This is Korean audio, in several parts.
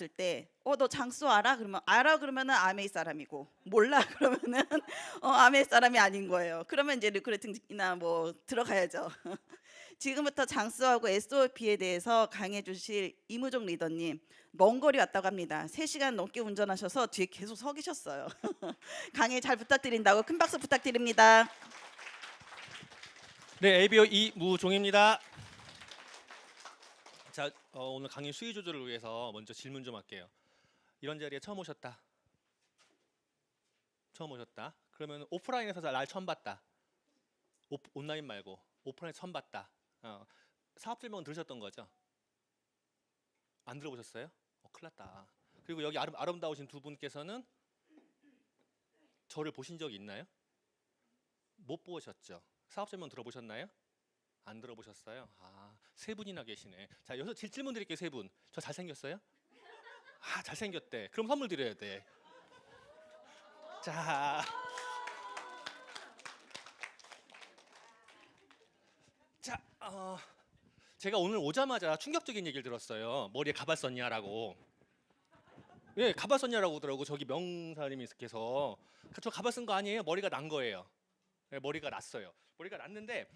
왔을 때 너 장수 알아? 그러면 알아 그러면은 아메이 사람이고 몰라 그러면은 아메이 사람이 아닌 거예요. 그러면 이제 리크루팅이나 뭐 들어가야죠. 지금부터 장수하고 SOP에 대해서 강해 주실 이무종 리더님 먼 거리 왔다고 합니다. 3시간 넘게 운전하셔서 뒤에 계속 서 계셨어요. 강의 잘 부탁드린다고 큰 박수 부탁드립니다. 네, ABO 이무종입니다. 자, 오늘 강의 수위 조절을 위해서 먼저 질문 좀 할게요. 이런 자리에 처음 오셨다. 처음 오셨다. 그러면 오프라인에서 날 처음 봤다. 온라인 말고 오프라인 처음 봤다. 사업 설명은 들으셨던 거죠? 안 들어보셨어요? 큰일 났다. 그리고 여기 아름다우신 두 분께서는 저를 보신 적이 있나요? 못 보셨죠? 사업 설명 들어보셨나요? 안 들어보셨어요? 세 분이나 계시네. 자, 여기서 질문 드릴게요. 세 분. 저 잘생겼어요? 잘생겼대. 그럼 선물 드려야 돼. 자, 제가 오늘 오자마자 충격적인 얘기를 들었어요. 머리에 가발 썼냐라고. 예, 가발 썼냐라고 그러더라고. 저기 명사님께서 저 가발 쓴 거 아니에요? 머리가 난 거예요. 네, 머리가 났어요. 머리가 났는데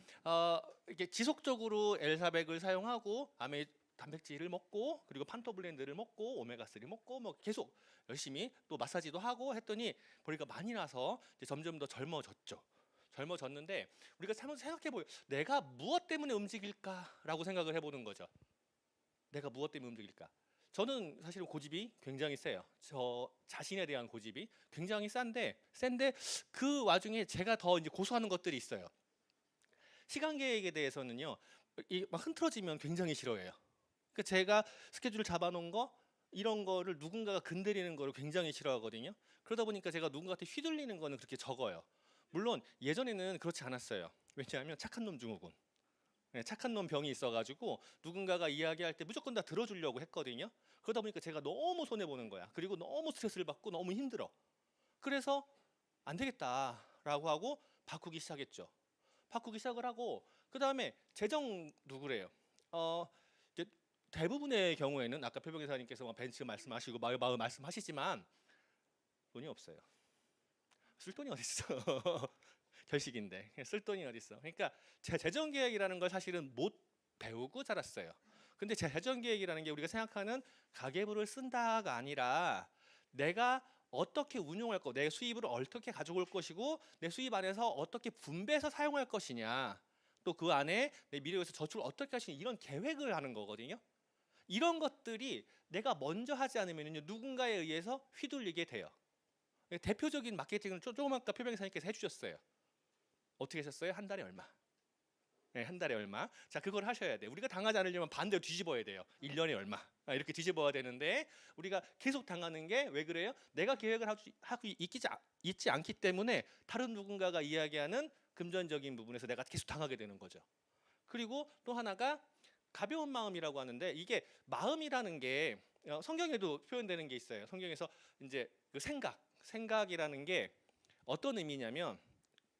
이게 지속적으로 엘사백을 사용하고 아메 단백질을 먹고 그리고 판토블렌드를 먹고 오메가3 먹고 뭐 계속 열심히 또 마사지도 하고 했더니 머리가 많이 나서 이제 점점 더 젊어졌죠. 젊어졌는데 우리가 한번 생각해 보요. 내가 무엇 때문에 움직일까라고 생각을 해보는 거죠. 내가 무엇 때문에 움직일까? 저는 사실은 고집이 굉장히 세요. 저 자신에 대한 고집이 굉장히 센데 그 와중에 제가 더 이제 고수하는 것들이 있어요. 시간 계획에 대해서는요, 막 흐트러지면 굉장히 싫어해요. 그러니까 제가 스케줄을 잡아놓은 거 이런 거를 누군가가 건드리는 거를 굉장히 싫어하거든요. 그러다 보니까 제가 누군가한테 휘둘리는 거는 그렇게 적어요. 물론 예전에는 그렇지 않았어요. 왜냐하면 착한 놈 증후군. 네, 착한 놈 병이 있어가지고 누군가가 이야기할 때 무조건 다 들어주려고 했거든요. 그러다 보니까 제가 너무 손해보는 거야. 그리고 너무 스트레스를 받고 너무 힘들어. 그래서 안 되겠다라고 하고 바꾸기 시작했죠. 바꾸기 시작을 하고 그 다음에 재정도 그래요. 이제 대부분의 경우에는 아까 표병대사님께서 벤츠 말씀하시고 마을 말씀하시지만 돈이 없어요. 쓸 돈이 어딨어. 결식인데 쓸 돈이 어딨어. 그러니까 제 재정 계획이라는 걸 사실은 못 배우고 자랐어요. 근데 제 재정 계획이라는 게 우리가 생각하는 가계부를 쓴다가 아니라 내가 어떻게 운용할 거, 내 수입을 어떻게 가져올 것이고 내 수입 안에서 어떻게 분배해서 사용할 것이냐, 또 그 안에 내 미래에서 저축을 어떻게 할 수 있는 이런 계획을 하는 거거든요. 이런 것들이 내가 먼저 하지 않으면 누군가에 의해서 휘둘리게 돼요. 대표적인 마케팅을 조금 아까 표병사님께서 해주셨어요. 어떻게 하셨어요? 한 달에 얼마? 네, 한 달에 얼마? 자, 그걸 하셔야 돼요. 우리가 당하지 않으려면 반대로 뒤집어야 돼요. 1년에 얼마? 이렇게 뒤집어야 되는데 우리가 계속 당하는 게 왜 그래요? 내가 계획을 하고 있지 않기 때문에 다른 누군가가 이야기하는 금전적인 부분에서 내가 계속 당하게 되는 거죠. 그리고 또 하나가 가벼운 마음이라고 하는데 이게 마음이라는 게 성경에도 표현되는 게 있어요. 성경에서 이제 그 생각이라는 게 어떤 의미냐면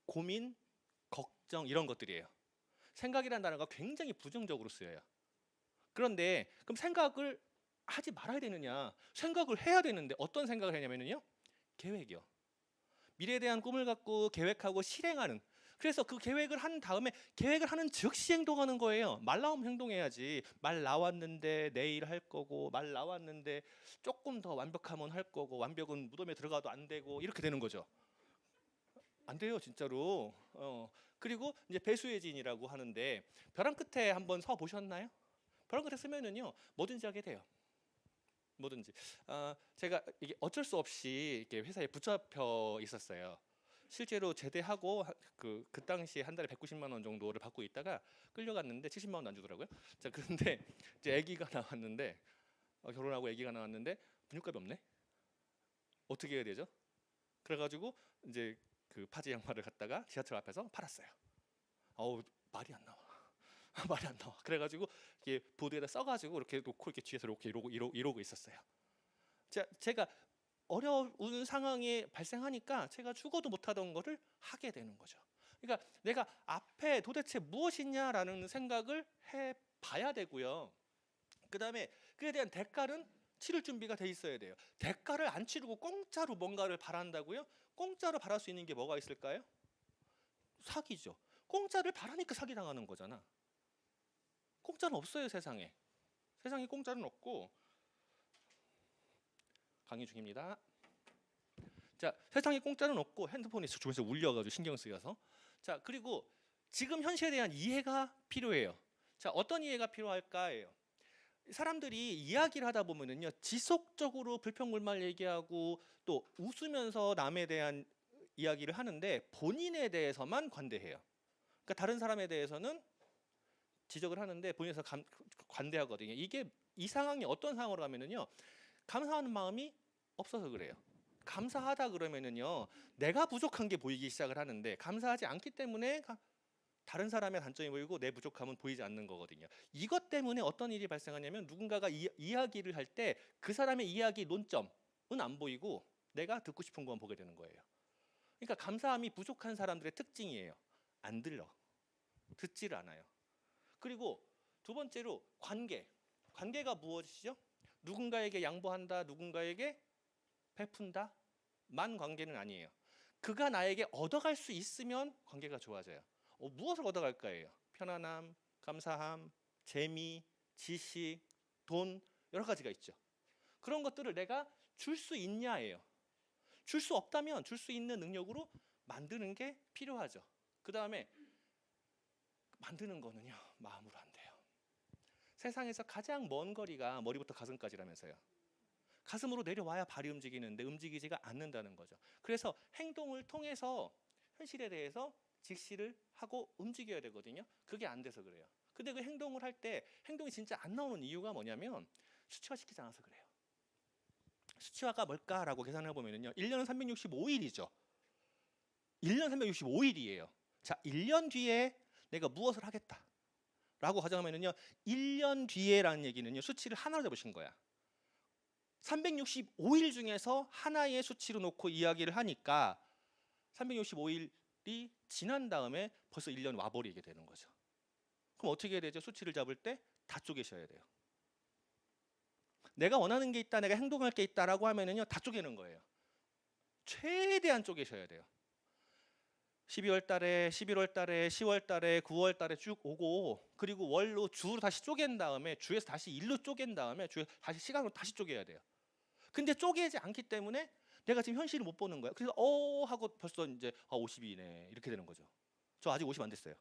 고민, 걱정 이런 것들이에요. 생각이라는 단어가 굉장히 부정적으로 쓰여요. 그런데 그럼 생각을 하지 말아야 되느냐? 생각을 해야 되는데 어떤 생각을 하냐면요, 계획이요. 미래에 대한 꿈을 갖고 계획하고 실행하는. 그래서 그 계획을 한 다음에 계획을 하는 즉시 행동하는 거예요. 말 나오면 행동해야지. 말 나왔는데 내일 할 거고, 말 나왔는데 조금 더 완벽하면 할 거고, 완벽은 무덤에 들어가도 안 되고 이렇게 되는 거죠. 안 돼요, 진짜로. 그리고 이제 배수의 진이라고 하는데 벼랑 끝에 한번 서 보셨나요? 벼랑 끝에 서면은요 뭐든지 하게 돼요. 뭐든지. 제가 이게 어쩔 수 없이 이렇게 회사에 붙잡혀 있었어요. 실제로 제대하고 그 당시에 한 달에 190만 원 정도를 받고 있다가 끌려갔는데 70만 원도 안 주더라고요. 자, 그런데 이제 아기가 나왔는데 결혼하고 아기가 나왔는데 분유값이 없네. 어떻게 해야 되죠? 그래가지고 이제 그 파지 양말을 갖다가 지하철 앞에서 팔았어요. 말이 안 나와. 말이 안 나와. 그래가지고 이게 보드에다 써가지고 이렇게 놓고 이렇게 뒤에서 이렇게 이러고 있었어요. 제가 어려운 상황이 발생하니까 제가 죽어도 못하던 거를 하게 되는 거죠. 그러니까 내가 앞에 도대체 무엇이냐라는 생각을 해봐야 되고요. 그 다음에 그에 대한 대가는 치를 준비가 돼 있어야 돼요. 대가를 안 치르고 공짜로 뭔가를 바란다고요? 공짜로 바랄 수 있는 게 뭐가 있을까요? 사기죠. 공짜를 바라니까 사기 당하는 거잖아. 공짜는 없어요, 세상에. 세상에 공짜는 없고. 강의 중입니다. 자, 세상에 공짜는 없고 핸드폰이 주변에서 울려가지고 신경 쓰여서. 자, 그리고 지금 현실에 대한 이해가 필요해요. 자, 어떤 이해가 필요할까요? 사람들이 이야기를 하다 보면은요, 지속적으로 불평불만 얘기하고 또 웃으면서 남에 대한 이야기를 하는데 본인에 대해서만 관대해요. 그러니까 다른 사람에 대해서는 지적을 하는데 본인에서 관대하거든요. 이게 이 상황이 어떤 상황으로 가면은요, 감사하는 마음이 없어서 그래요. 감사하다 그러면은요, 내가 부족한 게 보이기 시작을 하는데 감사하지 않기 때문에 다른 사람의 단점이 보이고 내 부족함은 보이지 않는 거거든요. 이것 때문에 어떤 일이 발생하냐면 누군가가 이야기를 할 때 그 사람의 이야기 논점은 안 보이고 내가 듣고 싶은 것만 보게 되는 거예요. 그러니까 감사함이 부족한 사람들의 특징이에요. 안 들려. 듣지를 않아요. 그리고 두 번째로 관계가 무엇이죠? 누군가에게 양보한다, 누군가에게 베푼다 만 관계는 아니에요. 그가 나에게 얻어갈 수 있으면 관계가 좋아져요. 무엇을 얻어갈까예요? 편안함, 감사함, 재미, 지식, 돈, 여러 가지가 있죠. 그런 것들을 내가 줄 수 있냐예요. 줄 수 없다면 줄 수 있는 능력으로 만드는 게 필요하죠. 그 다음에 만드는 거는요, 마음으로 안 돼요. 세상에서 가장 먼 거리가 머리부터 가슴까지라면서요. 가슴으로 내려와야 발이 움직이는데 움직이지가 않는다는 거죠. 그래서 행동을 통해서 현실에 대해서 직시를 하고 움직여야 되거든요. 그게 안 돼서 그래요. 근데 그 행동을 할 때 행동이 진짜 안 나오는 이유가 뭐냐면 수치화시키지 않아서 그래요. 수치화가 뭘까라고 계산해 보면요, 1년은 365일이죠. 1년 365일이에요. 자, 1년 뒤에 내가 무엇을 하겠다라고 가정하면요, 1년 뒤에라는 얘기는요, 수치를 하나로 잡으신 거야. 365일 중에서 하나의 수치로 놓고 이야기를 하니까 365일이 지난 다음에 벌써 1년 와버리게 되는 거죠. 그럼 어떻게 해야 되죠? 수치를 잡을 때 다 쪼개셔야 돼요. 내가 원하는 게 있다, 내가 행동할 게 있다라고 하면은요, 다 쪼개는 거예요. 최대한 쪼개셔야 돼요. 12월 달에, 11월 달에, 10월 달에, 9월 달에 쭉 오고, 그리고 월로 주로 다시 쪼갠 다음에 주에서 다시 일로 쪼갠 다음에 주에 다시 시간으로 다시 쪼개야 돼요. 근데 쪼개지 않기 때문에 내가 지금 현실을 못 보는 거예요. 그래서 하고 벌써 이제 50이네 이렇게 되는 거죠. 저 아직 50 안 됐어요.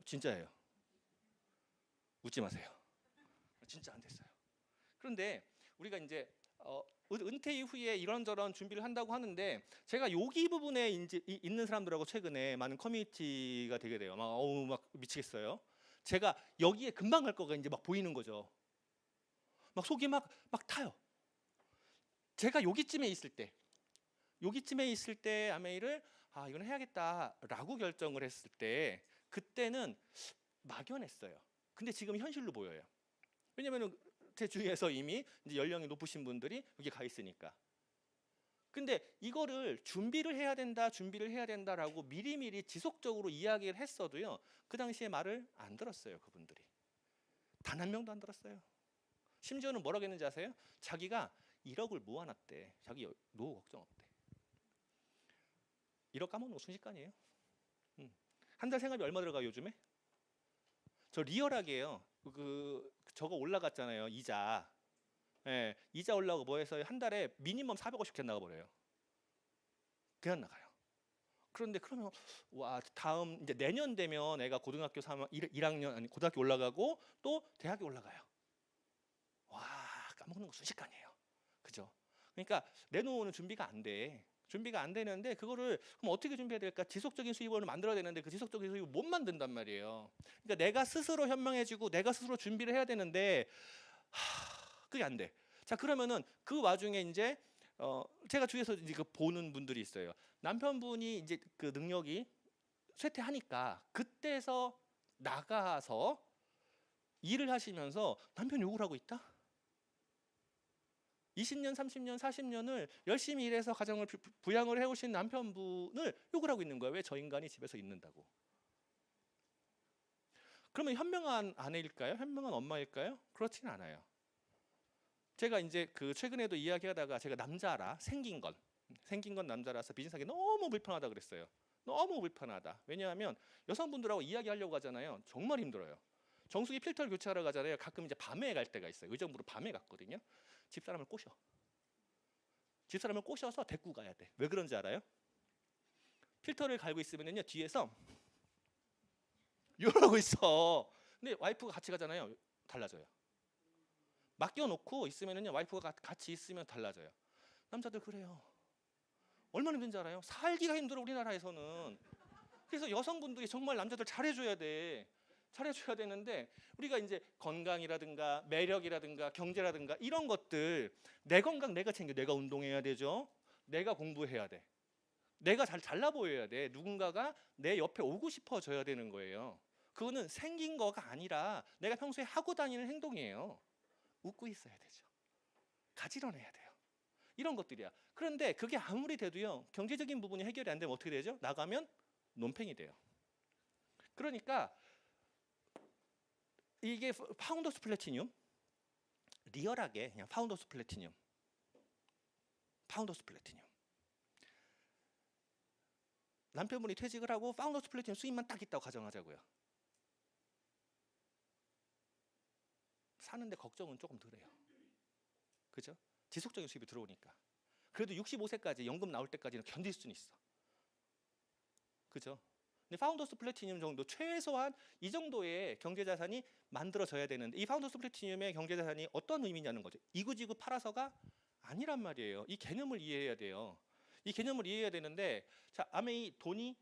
진짜예요. 웃지 마세요. 진짜 안 됐어요. 그런데 우리가 이제 은퇴 이후에 이런저런 준비를 한다고 하는데, 제가 여기 부분에 이제 있는 사람들하고 최근에 많은 커뮤니티가 되게 돼요. 막 미치겠어요. 제가 여기에 금방 갈 거가 이제 막 보이는 거죠. 막 속이 막 타요. 제가 여기쯤에 있을 때 아메이를 이건 해야겠다라고 결정을 했을 때 그때는 막연했어요. 근데 지금 현실로 보여요. 왜냐면은 제 주위에서 이미 이제 연령이 높으신 분들이 여기 가 있으니까. 근데 이거를 준비를 해야 된다라고 미리미리 지속적으로 이야기를 했어도요, 그 당시에 말을 안 들었어요. 그분들이 단 한 명도 안 들었어요. 심지어는 뭐라고 했는지 아세요? 자기가 1억을 모아놨대. 자기 노후 걱정 없대. 1억 까먹는 거 순식간이에요. 한 달 생활비 얼마 들어가요 요즘에? 저 리얼하게요. 저거 올라갔잖아요, 이자. 예, 이자 올라가고 뭐 해서 한 달에 미니멈 450씩 나가버려요. 그냥 나가요. 그런데 그러면 다음 이제 내년 되면 애가 고등학교 1학년 아니 고등학교 올라가고 또 대학에 올라가요. 까먹는 거 순식간이에요. 그죠? 그러니까 내놓는 준비가 안 돼. 준비가 안 되는데 그거를 그럼 어떻게 준비해야 될까? 지속적인 수입원을 만들어야 되는데 그 지속적인 수입을 못 만든단 말이에요. 그러니까 내가 스스로 현명해지고 내가 스스로 준비를 해야 되는데 그게 안 돼. 자, 그러면은 그 와중에 이제 제가 주위에서 이제 보는 분들이 있어요. 남편분이 이제 그 능력이 쇠퇴하니까 그때서 나가서 일을 하시면서 남편 욕을 하고 있다? 20년, 30년, 40년을 열심히 일해서 가정을 부양을 해오신 남편분을 욕을 하고 있는 거예요. 왜 저 인간이 집에서 있는다고. 그러면 현명한 아내일까요? 현명한 엄마일까요? 그렇지는 않아요. 제가 이제 그 최근에도 이야기하다가 제가 남자라 생긴 건 남자라서 비즈니스하기 너무 불편하다 그랬어요. 너무 불편하다. 왜냐하면 여성분들하고 이야기하려고 하잖아요. 정말 힘들어요. 정수기 필터를 교체하러 가잖아요. 가끔 이제 밤에 갈 때가 있어요. 의정부로 밤에 갔거든요. 집사람을 꼬셔. 집사람을 꼬셔서 데리고 가야 돼. 왜 그런지 알아요? 필터를 갈고 있으면요 뒤에서 이러고 있어. 근데 와이프가 같이 가잖아요. 달라져요. 맡겨놓고 있으면요 와이프가 같이 있으면 달라져요. 남자들 그래요. 얼마나 힘든지 알아요? 살기가 힘들어 우리나라에서는. 그래서 여성분들이 정말 남자들 잘해줘야 돼. 잘해줘야 되는데 우리가 이제 건강이라든가 매력이라든가 경제라든가 이런 것들 내 건강 내가 챙겨. 내가 운동해야 되죠. 내가 공부해야 돼. 내가 잘나 보여야 돼. 누군가가 내 옆에 오고 싶어져야 되는 거예요. 그거는 생긴 거가 아니라 내가 평소에 하고 다니는 행동이에요. 웃고 있어야 되죠. 가지런해야 돼요. 이런 것들이야. 그런데 그게 아무리 돼도요 경제적인 부분이 해결이 안 되면 어떻게 되죠? 나가면 논팽이 돼요. 그러니까 이게 파운더스 플래티늄 리얼하게 그냥 파운더스 플래티늄 남편분이 퇴직을 하고 파운더스 플래티늄 수입만 딱 있다고 가정하자고요. 사는데 걱정은 조금 덜해요. 그죠? 지속적인 수입이 들어오니까. 그래도 65세까지 연금 나올 때까지는 견딜 수는 있어. 그죠? 근데 파운더스 플래티늄 정도 최소한 이 정도의 경제자산이 만들어져야 되는데 이 파운더스 플래티늄의 경제자산이 어떤 의미냐는 거죠. 이구지구 팔아서가 아니란 말이에요. 이 개념을 이해해야 돼요. 이 개념을 이해해야 되는데 자, 아메이 돈이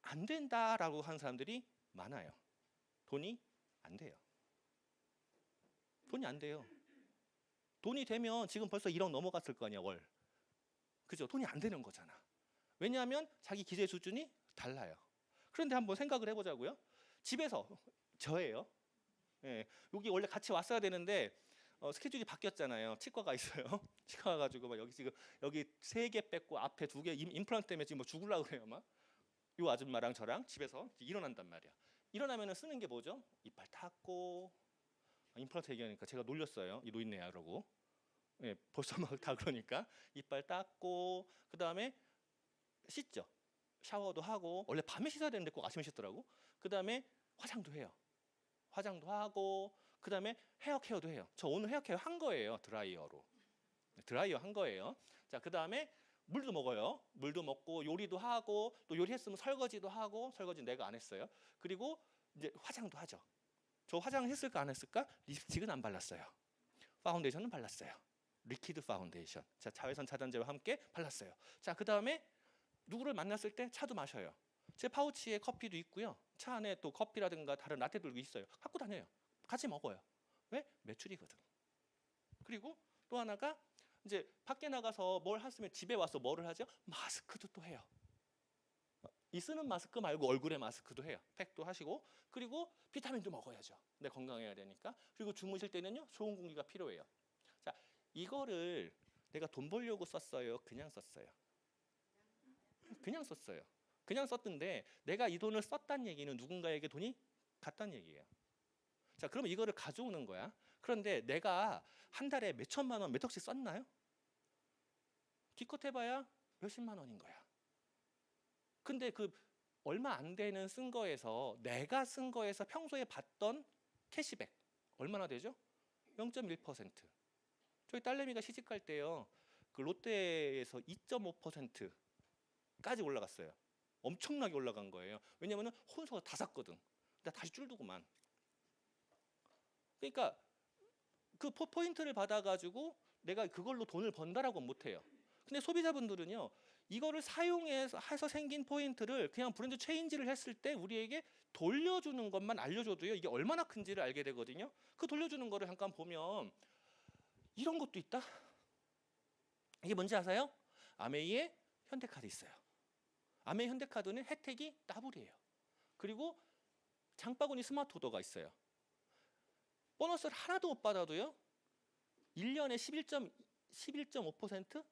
안 된다라고 하는 사람들이 많아요. 돈이 안 돼요. 돈이 안 돼요. 돈이 되면 지금 벌써 1억 넘어갔을 거 아니야 월. 그죠? 돈이 안 되는 거잖아. 왜냐하면 자기 기재 수준이 달라요. 그런데 한번 생각을 해보자고요. 집에서 저예요. 예, 여기 원래 같이 왔어야 되는데 스케줄이 바뀌었잖아요. 치과가 있어요. 치과 가가지고 막 여기 지금 여기 3개 뺐고 앞에 2개 임플란트 때문에 지금 뭐 죽으려고 그래요 막. 요 아줌마랑 저랑 집에서 일어난단 말이야. 일어나면은 쓰는 게 뭐죠? 이빨 닦고 임플란트 얘기하니까 제가 놀렸어요. 이 노인네야 그러고. 예, 벌써 막 다 그러니까 이빨 닦고 그 다음에 씻죠. 샤워도 하고 원래 밤에 씻어야 되는데 꼭 아침에 씻더라고. 그 다음에 화장도 해요. 화장도 하고 그 다음에 헤어 케어도 해요. 저 오늘 헤어 케어 한 거예요. 드라이어로. 드라이어 한 거예요. 자, 그 다음에 물도 먹어요. 물도 먹고 요리도 하고 또 요리했으면 설거지도 하고 설거지 내가 안 했어요. 그리고 이제 화장도 하죠. 저 화장했을까 안 했을까? 립스틱은 안 발랐어요. 파운데이션은 발랐어요. 리퀴드 파운데이션. 자, 자외선 차단제와 함께 발랐어요. 자, 그 다음에 누구를 만났을 때 차도 마셔요. 제 파우치에 커피도 있고요. 차 안에 또 커피라든가 다른 라떼들도 있어요. 갖고 다녀요. 같이 먹어요. 왜? 매출이거든. 그리고 또 하나가 이제 밖에 나가서 뭘 했으면 집에 와서 뭐를 하죠? 마스크도 또 해요. 이 쓰는 마스크 말고 얼굴에 마스크도 해요. 팩도 하시고 그리고 비타민도 먹어야죠. 내 건강해야 되니까. 그리고 주무실 때는요 좋은 공기가 필요해요. 자, 이거를 내가 돈 벌려고 썼어요. 그냥 썼어요. 그냥 썼어요. 그냥 썼던데 내가 이 돈을 썼다는 얘기는 누군가에게 돈이 갔다는 얘기예요. 자, 그러면 이거를 가져오는 거야. 그런데 내가 한 달에 몇 천만 원, 몇 억씩 썼나요? 기껏 해봐야 몇십만 원인 거야. 근데 그 얼마 안 되는 쓴 거에서 내가 쓴 거에서 평소에 받던 캐시백 얼마나 되죠? 0.1%. 저희 딸내미가 시집갈 때요. 그 롯데에서 2.5%까지 올라갔어요. 엄청나게 올라간 거예요. 왜냐면은 혼수가 다 샀거든. 나 다시 줄두고만. 그러니까 그 포인트를 받아가지고 내가 그걸로 돈을 번다라고 못해요. 근데 소비자분들은요. 이거를 사용해서 생긴 포인트를 그냥 브랜드 체인지를 했을 때 우리에게 돌려주는 것만 알려줘도요. 이게 얼마나 큰지를 알게 되거든요. 그 돌려주는 거를 잠깐 보면 이런 것도 있다. 이게 뭔지 아세요? 아메이에 현대카드 있어요. 아메이 현대카드는 혜택이 더블이에요. 그리고 장바구니 스마트 오더가 있어요. 보너스를 하나도 못 받아도요. 1년에 11.5%?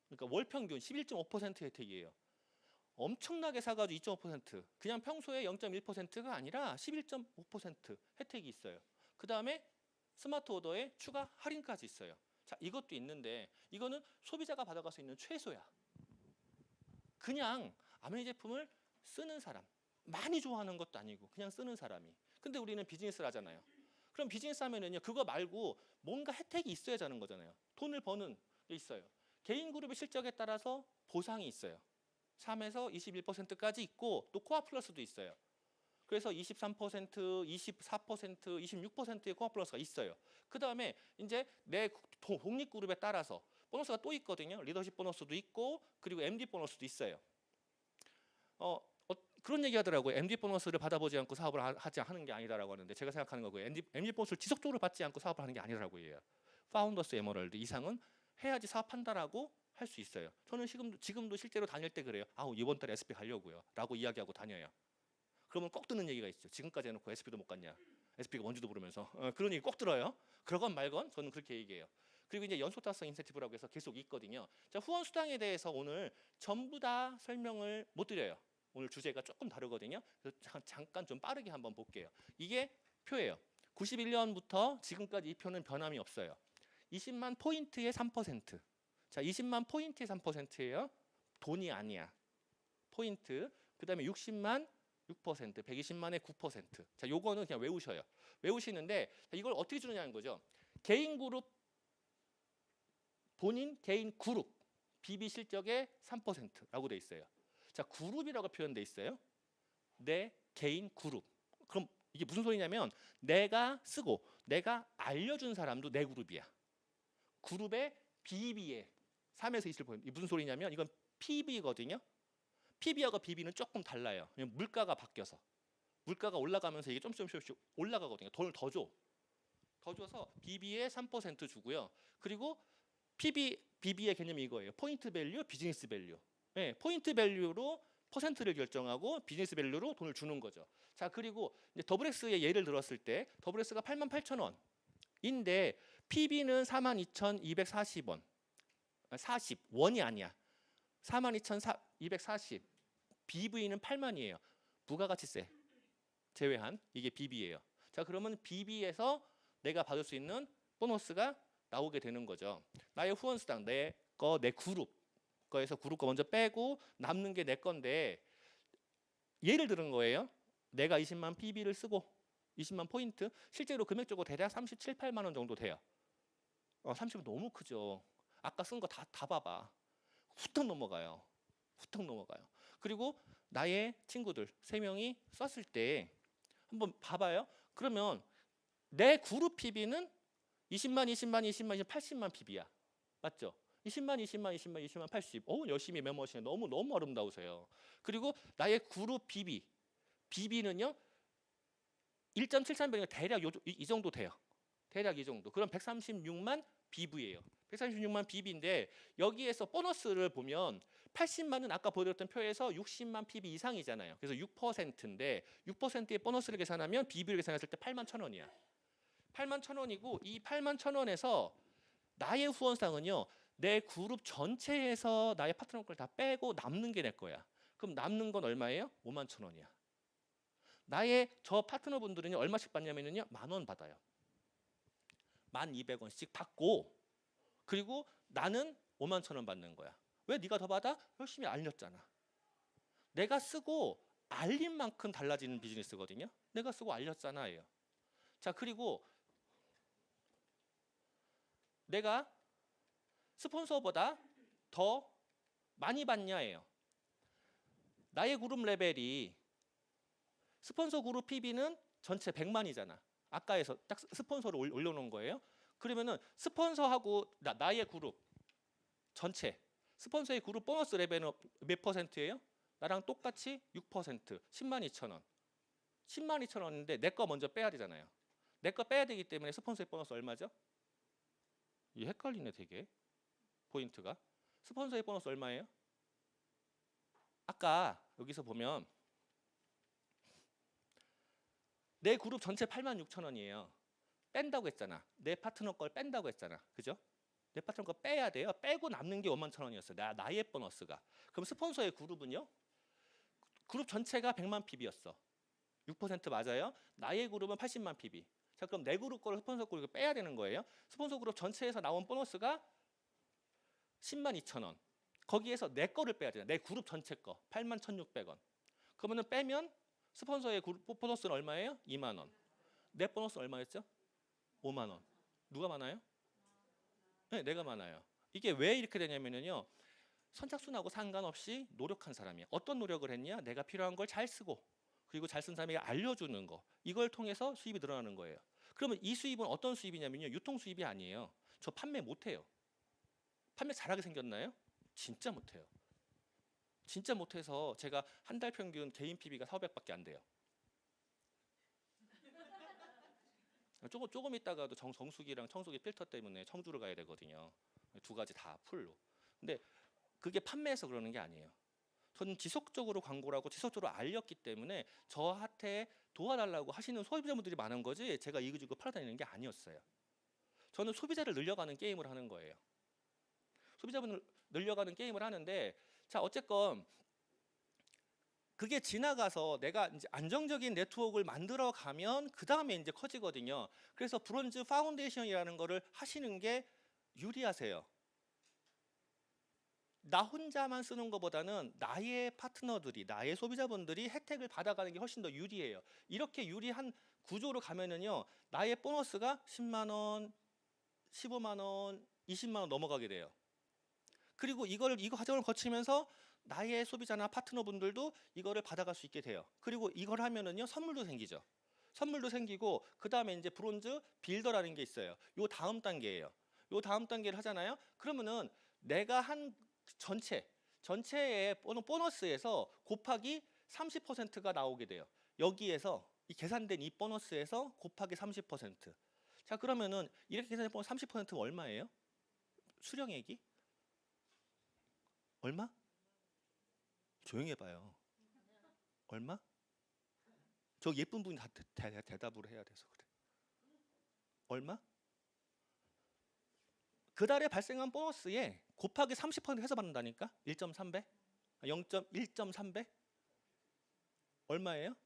그러니까 월 평균 11.5% 혜택이에요. 엄청나게 사가지고 2.5% 그냥 평소에 0.1%가 아니라 11.5% 혜택이 있어요. 그 다음에 스마트 오더에 추가 할인까지 있어요. 자, 이것도 있는데 이거는 소비자가 받아갈 수 있는 최소야. 그냥 아메이 제품을 쓰는 사람, 많이 좋아하는 것도 아니고 그냥 쓰는 사람이. 근데 우리는 비즈니스를 하잖아요. 그럼 비즈니스 하면은요, 그거 말고 뭔가 혜택이 있어야 하는 거잖아요. 돈을 버는 게 있어요. 개인 그룹의 실적에 따라서 보상이 있어요. 3에서 21%까지 있고 또 코아 플러스도 있어요. 그래서 23%, 24%, 26%의 코어 플러스가 있어요. 그 다음에 이제 내 독립 그룹에 따라서 보너스가 또 있거든요. 리더십 보너스도 있고 그리고 MD 보너스도 있어요. 그런 얘기 하더라고요. MD 보너스를 받아보지 않고 사업을 하는 게 아니다라고 하는데 제가 생각하는 거고요. MD 보너스를 지속적으로 받지 않고 사업을 하는 게 아니라고요. 파운더스 에머럴드 이상은 해야지 사업한다라고 할 수 있어요. 저는 지금도 실제로 다닐 때 그래요. 이번 달에 SP 가려고요. 라고 이야기하고 다녀요. 그러면 꼭 듣는 얘기가 있죠. 지금까지 해놓고 SP도 못 갔냐. SP가 뭔지도 모르면서. 그런 얘기 꼭 들어요. 그러건 말건 저는 그렇게 얘기해요. 그리고 이제 연속達成 인센티브라고 해서 계속 있거든요. 자, 후원 수당에 대해서 오늘 전부 다 설명을 못 드려요. 오늘 주제가 조금 다르거든요. 그래서 잠깐 좀 빠르게 한번 볼게요. 이게 표예요. 91년부터 지금까지 이 표는 변함이 없어요. 20만 포인트의 3%. 자, 20만 포인트의 3%예요. 돈이 아니야. 포인트. 그다음에 60만 6%, 120만의 9%. 자, 요거는 그냥 외우셔요. 외우시는데 이걸 어떻게 주느냐는 거죠. 개인 그룹 본인 개인 그룹 BB 실적의 3%라고 돼 있어요. 자, 그룹이라고 표현돼 있어요. 내 개인 그룹. 그럼 이게 무슨 소리냐면 내가 쓰고 내가 알려준 사람도 내 그룹이야. 그룹의 BB의 3에서 20%. 이게 무슨 소리냐면 이건 PB거든요. PB하고 BB는 조금 달라요. 물가가 바뀌어서. 물가가 올라가면서 이게 조금씩 올라가거든요. 돈을 더 줘. 더 줘서 BB에 3% 주고요. 그리고 BB의 개념이 이거예요. 포인트 밸류, 비즈니스 밸류. 네, 포인트 밸류로 퍼센트를 결정하고 비즈니스 밸류로 돈을 주는 거죠. 자, 그리고 이제 더블X의 예를 들었을 때 더블X가 88,000원인데 PB는 42,240원. 40원이 아니야. 42,240. BV는 8만이에요. 부가가치세 제외한 이게 BB예요. 자, 그러면 BB에서 내가 받을 수 있는 보너스가 나오게 되는 거죠. 나의 후원수당 내 그룹 거에서 그룹 거 먼저 빼고 남는 게 내 건데 예를 들은 거예요. 내가 20만 PB를 쓰고 20만 포인트 실제로 금액적으로 대략 37, 8만 원 정도 돼요. 30은 너무 크죠. 아까 쓴 거 다 봐봐. 후딱 넘어가요. 후딱 넘어가요. 그리고 나의 친구들 3명이 썼을 때 한번 봐봐요. 그러면 내 그룹 PB는 20만, 20만, 20만, 80만 PB야. 맞죠? 20만, 20만, 20만, 20만, 80. 열심히 메모하시네. 너무 아름다우세요. 그리고 나의 그룹 BB는요. 1.73배니까 대략 이 정도 돼요. 대략 이 정도. 그럼 136만 BV예요. 136만 BV인데 여기에서 보너스를 보면 80만은 아까 보여드렸던 표에서 60만 PB 이상이잖아요. 그래서 6%인데 6%의 보너스를 계산하면 BV를 계산했을 때 8만 1,000원이야. 8만 1,000원이고 이 8만 1,000원에서 나의 후원상은요. 내 그룹 전체에서 나의 파트너 걸 다 빼고 남는 게 내 거야. 그럼 남는 건 얼마예요? 5만 1,000원이야. 나의 저 파트너분들은요. 얼마씩 받냐면요. 10,000원 받아요. 1,200원씩 받고 그리고 나는 5만 1,000원 받는 거야. 왜 네가 더 받아? 열심히 알렸잖아. 내가 쓰고 알린 만큼 달라지는 비즈니스거든요. 내가 쓰고 알렸잖아요. 자, 그리고 내가 스폰서보다 더 많이 받냐예요. 나의 그룹 레벨이 스폰서 그룹 PB는 전체 100만이잖아. 아까에서 딱 스폰서를 올려놓은 거예요. 그러면은 스폰서하고 나의 그룹 전체 스폰서의 그룹 보너스 레벨은 몇 퍼센트예요? 나랑 똑같이 6%, 10만 2천 원. 10만 2천 원인데 내 거 먼저 빼야 되잖아요. 내 거 빼야 되기 때문에 스폰서의 보너스 얼마죠? 이 헷갈리네 되게. 포인트가. 스폰서의 보너스 얼마예요? 아까 여기서 보면 내 그룹 전체 8만 6천 원이에요. 뺀다고 했잖아. 내 파트너 걸 뺀다고 했잖아. 그죠? 내 파트너 거 빼야 돼요. 빼고 남는 게 5만 1천 원이었어요. 나의 보너스가. 그럼 스폰서의 그룹은요? 그룹 전체가 100만 PB였어. 6% 맞아요. 나의 그룹은 80만 PB. 자, 그럼 내 그룹 거를 스폰서 그룹을 빼야 되는 거예요. 스폰서 그룹 전체에서 나온 보너스가 102,000원. 거기에서 내 거를 빼야 돼요. 내 그룹 전체 거 81,600원. 그러면은 빼면 스폰서의 그룹 보너스는 얼마예요? 2만 원. 내 보너스는 얼마였죠? 5만 원. 누가 많아요? 네, 내가 많아요. 이게 왜 이렇게 되냐면요. 선착순하고 상관없이 노력한 사람이야. 어떤 노력을 했냐? 내가 필요한 걸 잘 쓰고 그리고 잘 쓴 사람에게 알려주는 거. 이걸 통해서 수입이 늘어나는 거예요. 그러면 이 수입은 어떤 수입이냐면요. 유통 수입이 아니에요. 저 판매 못해요. 판매 잘하게 생겼나요? 진짜 못해요. 진짜 못해서 제가 한 달 평균 개인 PB가 400밖에 안 돼요. 조금 있다가도 정수기랑 청소기 필터 때문에 청주를 가야 되거든요. 두 가지 다 풀로. 근데 그게 판매해서 그러는 게 아니에요. 저는 지속적으로 광고를 하고 지속적으로 알렸기 때문에 저한테 도와달라고 하시는 소비자분들이 많은 거지 제가 이거저거 팔아다니는 게 아니었어요. 저는 소비자를 늘려가는 게임을 하는 거예요. 소비자분을 늘려가는 게임을 하는데 자 어쨌건 그게 지나가서 내가 이제 안정적인 네트워크를 만들어 가면 그 다음에 이제 커지거든요. 그래서 브론즈 파운데이션이라는 거를 하시는 게 유리하세요. 나 혼자만 쓰는 것보다는 나의 파트너들이, 나의 소비자분들이 혜택을 받아가는 게 훨씬 더 유리해요. 이렇게 유리한 구조로 가면은요, 나의 보너스가 10만 원, 15만 원, 20만 원 넘어가게 돼요. 그리고 이거 과정을 거치면서 나의 소비자나 파트너분들도 이거를 받아갈 수 있게 돼요. 그리고 이걸 하면은요, 선물도 생기죠. 선물도 생기고 그 다음에 이제 브론즈 빌더라는 게 있어요. 요 다음 단계예요. 요 다음 단계를 하잖아요. 그러면은 내가 한 전체의 보너스에서 곱하기 30%가 나오게 돼요. 여기에서 이 계산된 이 보너스에서 곱하기 30%. 자 그러면은 이렇게 계산해 보면 30%가 얼마예요? 수령액이? 얼마? 조용히 해봐요. 얼마? 저 예쁜 분이 다 대답을 해야 돼서 그래. 얼마? 그 달에 발생한 보너스에 곱하기 30% 해서 받는다니까? 1.3배? 0.1.3배? 얼마예요?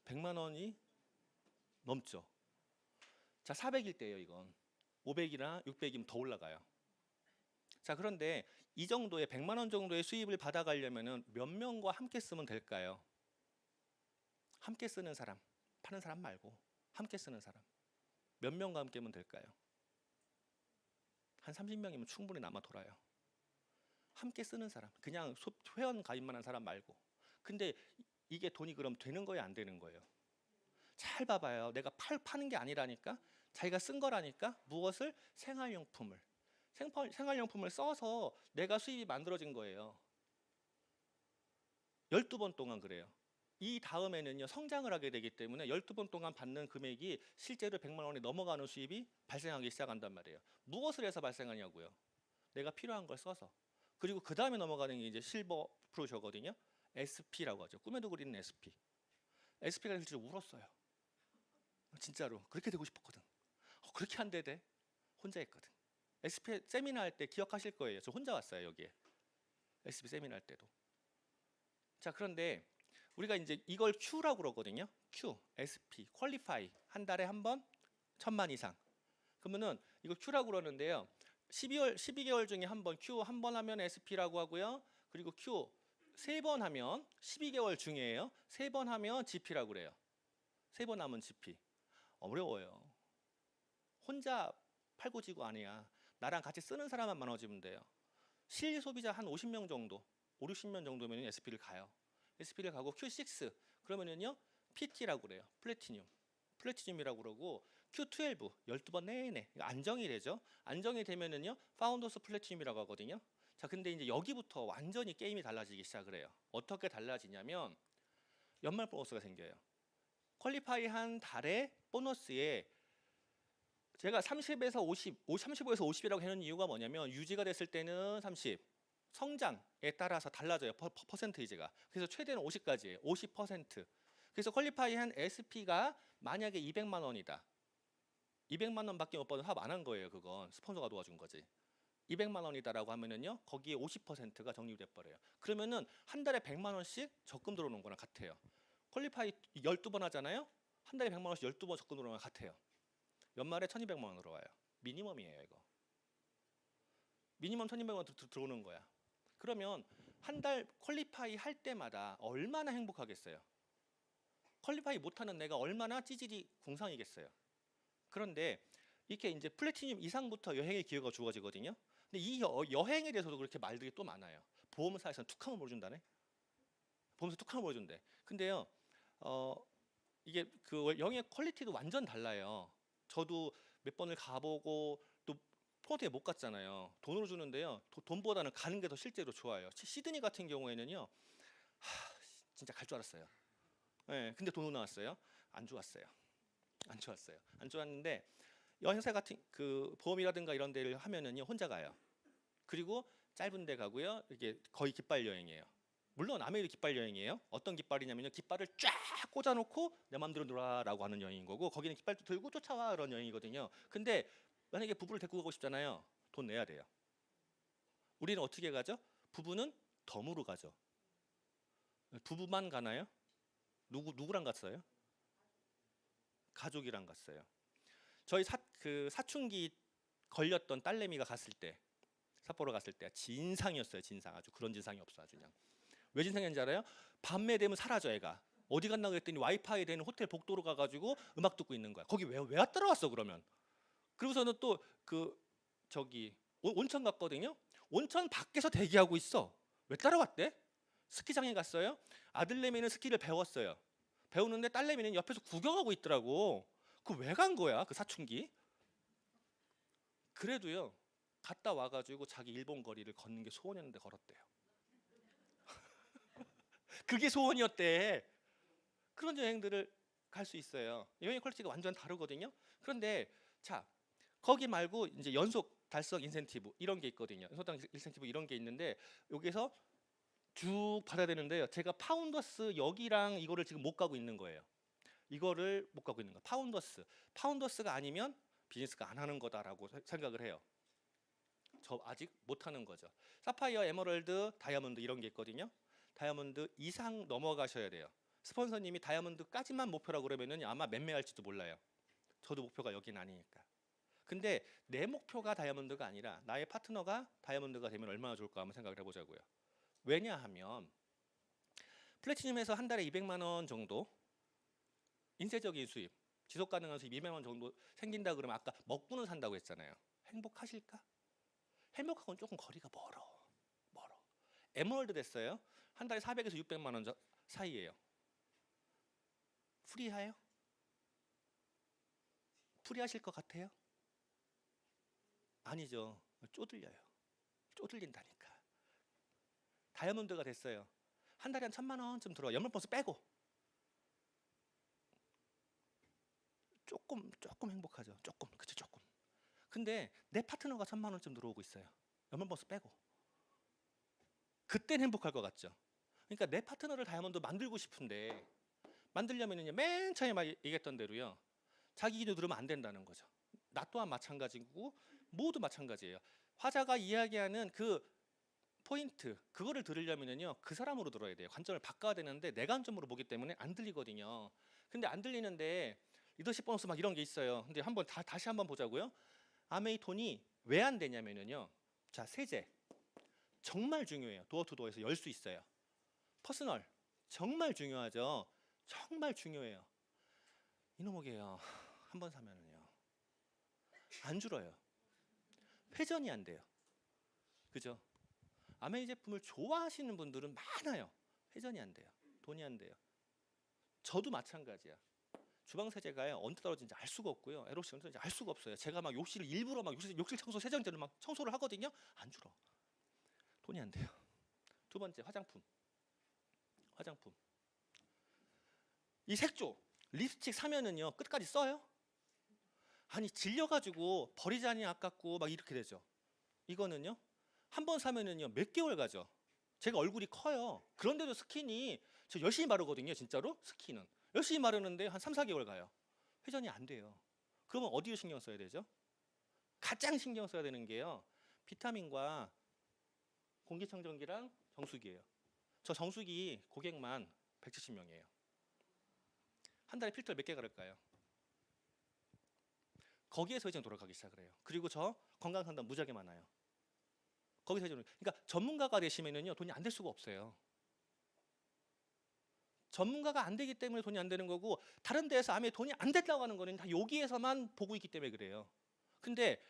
100만 원이 넘죠. 자, 400일 때예요, 이건. 500이나 600이면 더 올라가요. 자, 그런데 이 정도의 100만 원 정도의 수입을 받아가려면 몇 명과 함께 쓰면 될까요? 함께 쓰는 사람, 파는 사람 말고 함께 쓰는 사람. 몇 명과 함께 하면 될까요? 한 30명이면 충분히 남아 돌아요. 함께 쓰는 사람, 그냥 회원 가입만 한 사람 말고. 근데 이게 돈이 그럼 되는 거예요, 안 되는 거예요? 잘 봐봐요. 내가 파는 게 아니라니까. 자기가 쓴 거라니까. 무엇을? 생활용품을. 생활용품을 써서 내가 수입이 만들어진 거예요. 12번 동안 그래요. 이 다음에는요, 성장을 하게 되기 때문에 12번 동안 받는 금액이 실제로 100만 원이 넘어가는 수입이 발생하기 시작한단 말이에요. 무엇을 해서 발생하냐고요? 내가 필요한 걸 써서. 그리고 그 다음에 넘어가는 게 이제 실버 프로셔거든요. SP라고 하죠. 꿈에도 그리는 SP. SP가 실제로 울었어요. 진짜로 그렇게 되고 싶었거든. 그렇게 안 되대. 혼자 했거든. SP 세미나 할 때 기억하실 거예요. 저 혼자 왔어요, 여기에. SP 세미나 할 때도. 자, 그런데 우리가 이제 이걸 Q라고 그러거든요. Q, SP, 퀄리파이. 한 달에 한 번 1,000만 이상. 그러면은 이거 Q라고 그러는데요. 12개월 중에 한 번 Q 한 번 하면 SP라고 하고요. 그리고 Q 3번 하면 12개월 중에요. 3번 하면 GP라고 그래요. 3번 하면 GP. 어려워요. 혼자 팔고 지고 아니야. 나랑 같이 쓰는 사람만 많아지면 돼요. 실리 소비자 한 50명 정도, 5, 60명 정도면 SP를 가요. SP를 가고 Q6 그러면은요 PT라고 그래요. 플래티늄이라고 그러고 Q12 12번 내내 안정이 되죠. 안정이 되면은요 파운더스 플래티늄이라고 하거든요. 자, 근데 이제 여기부터 완전히 게임이 달라지기 시작을 해요. 어떻게 달라지냐면 연말 보너스가 생겨요. 퀄리파이한 달의 보너스에 제가 30에서 50, 35에서 50이라고 해놓은 이유가 뭐냐면 유지가 됐을 때는 30, 성장에 따라서 달라져요. 퍼센테이지가. 그래서 최대는 50까지예요. 50%. 그래서 퀄리파이한 SP가 만약에 200만 원이다. 200만 원밖에 못 받은 사업 안 한 거예요. 그건 스폰서가 도와준 거지. 200만 원이다라고 하면은요. 거기에 50%가 적립돼 버려요. 그러면은 한 달에 100만 원씩 적금 들어오는 거랑 같아요. 퀄리파이 12번 하잖아요. 한 달에 100만 원씩 12번 적금 들어오면 같아요. 연말에 1200만 원 들어와요. 미니멈이에요 이거. 미니멈 1200만 원 들어오는 거야. 그러면 한 달 퀄리파이 할 때마다 얼마나 행복하겠어요. 퀄리파이 못하는 내가 얼마나 찌질이 궁상이겠어요. 그런데 이렇게 이제 플래티늄 이상부터 여행의 기회가 주어지거든요. 근데 이 여행에 대해서도 그렇게 말들이 또 많아요. 보험사에서는 툭하면 모르준다네. 보험사 툭하면 모르준대. 근데요, 이게 그 여행의 퀄리티도 완전 달라요. 저도 몇 번을 가보고 또 포르투갈에 못 갔잖아요. 돈으로 주는데요. 돈보다는 가는 게 더 실제로 좋아요. 시드니 같은 경우에는요, 진짜 갈 줄 알았어요. 네, 근데 돈으로 나왔어요. 안 좋았어요. 안 좋았어요. 안 좋았는데 여행사 같은 그 보험이라든가 이런 데를 하면은요 혼자 가요. 그리고 짧은 데 가고요. 이게 거의 깃발 여행이에요. 물론 아메리도 깃발 여행이에요. 어떤 깃발이냐면요. 깃발을 쫙 꽂아놓고 내 맘대로 놀아라고 하는 여행인 거고 거기는 깃발도 들고 쫓아와 그런 여행이거든요. 근데 만약에 부부를 데리고 가고 싶잖아요. 돈 내야 돼요. 우리는 어떻게 가죠? 부부는 덤으로 가죠. 부부만 가나요? 누구랑 갔어요? 가족이랑 갔어요. 저희 그 사춘기 걸렸던 딸내미가 갔을 때 삿포로 갔을 때 진상이었어요. 진상. 아주 그런 진상이 없어. 아주 그냥. 왜 진상인지 알아요? 밤에 되면 사라져 애가. 어디 갔나 그랬더니 와이파이 되는 호텔 복도로 가가지고 음악 듣고 있는 거야. 거기 왜 따라왔어 그러면? 그리고서는 또 그 저기 온천 갔거든요. 온천 밖에서 대기하고 있어. 왜 따라왔대? 스키장에 갔어요. 아들내미는 스키를 배웠어요. 배우는데 딸내미는 옆에서 구경하고 있더라고. 그 왜 간 거야? 그 사춘기? 그래도요. 갔다 와가지고 자기 일본 거리를 걷는 게 소원이었는데 걸었대요. 그게 소원이었대. 그런 여행들을 갈 수 있어요. 여행 퀄리티가 완전 다르거든요. 그런데 자 거기 말고 이제 연속 달성 인센티브 이런 게 있거든요. 연속 달성 인센티브 이런 게 있는데 여기서 쭉 받아야 되는데요. 제가 파운더스 여기랑 이거를 지금 못 가고 있는 거예요. 이거를 못 가고 있는 거예요. 파운더스가 아니면 비즈니스가 안 하는 거다라고 생각을 해요. 저 아직 못 하는 거죠. 사파이어, 에메랄드, 다이아몬드 이런 게 있거든요. 다이아몬드 이상 넘어가셔야 돼요. 스폰서님이 다이아몬드까지만 목표라고 그러면은 아마 매매할지도 몰라요. 저도 목표가 여긴 아니니까. 근데 내 목표가 다이아몬드가 아니라 나의 파트너가 다이아몬드가 되면 얼마나 좋을까 한번 생각을 해보자고요. 왜냐하면 플래티늄에서 한 달에 200만 원 정도 인쇄적인 수입, 지속 가능한 수입 200만 원 정도 생긴다 그러면 아까 먹고는 산다고 했잖아요. 행복하실까? 행복하고는 조금 거리가 멀어. 에메랄드 됐어요. 한 달에 400에서 600만 원 사이예요. 프리해요? 프리하실 것 같아요? 아니죠. 쪼들려요. 쪼들린다니까. 다이아몬드가 됐어요. 한 달에 한 1000만 원쯤 들어와. 연말버스 빼고. 조금 행복하죠. 그쵸 조금. 근데 내 파트너가 1000만 원쯤 들어오고 있어요. 연말버스 빼고. 그땐 행복할 것 같죠. 그러니까 내 파트너를 다이아몬드 만들고 싶은데 만들려면은요 맨 처음에 막 얘기했던 대로요. 자기 기도 들으면 안 된다는 거죠. 나 또한 마찬가지고 모두 마찬가지예요. 화자가 이야기하는 그 포인트 그거를 들으려면은요 그 사람으로 들어야 돼요. 관점을 바꿔야 되는데 내 관점으로 보기 때문에 안 들리거든요. 근데 안 들리는데 리더십 보너스 막 이런 게 있어요. 근데 한번 다시 한번 보자고요. 아메이 톤이 왜 안 되냐면요. 자 세제 정말 중요해요. 도어 투 도어에서 열 수 있어요. 퍼스널 정말 중요하죠. 정말 중요해요. 이놈에게요. 한 번 사면은요 안 줄어요. 회전이 안 돼요. 그죠? 아메이 제품을 좋아하시는 분들은 많아요. 회전이 안 돼요. 돈이 안 돼요. 저도 마찬가지야. 주방 세제가요 언제 떨어진지 알 수가 없고요. 에로시 언제 떨어진지 알 수가 없어요. 제가 막 욕실을 일부러 막 욕실 청소 세정제를 막 청소를 하거든요. 안 줄어. 돈이 안 돼요. 두 번째 화장품. 이 색조 립스틱 사면은요 끝까지 써요? 아니 질려가지고 버리자니 아깝고 막 이렇게 되죠. 이거는요 한 번 사면은요 몇 개월 가죠. 제가 얼굴이 커요. 그런데도 스킨이 저 열심히 바르거든요. 진짜로 스킨은 열심히 바르는데 한 3, 4개월 가요. 회전이 안 돼요. 그러면 어디에 신경 써야 되죠? 가장 신경 써야 되는 게요 비타민과 공기청정기랑 정수기예요. 저 정수기 고객만 170명이에요. 한 달에 필터를 몇 개 갈을까요? 거기에서 이제 돌아가기 시작을 해요. 그리고 저 건강 상담 무지하게 많아요. 거기서 이제 그러니까 전문가가 되시면은요 돈이 안 될 수가 없어요. 전문가가 안 되기 때문에 돈이 안 되는 거고 다른 데에서 암에 돈이 안 됐다고 하는 거는 다 여기에서만 보고 있기 때문에 그래요. 근데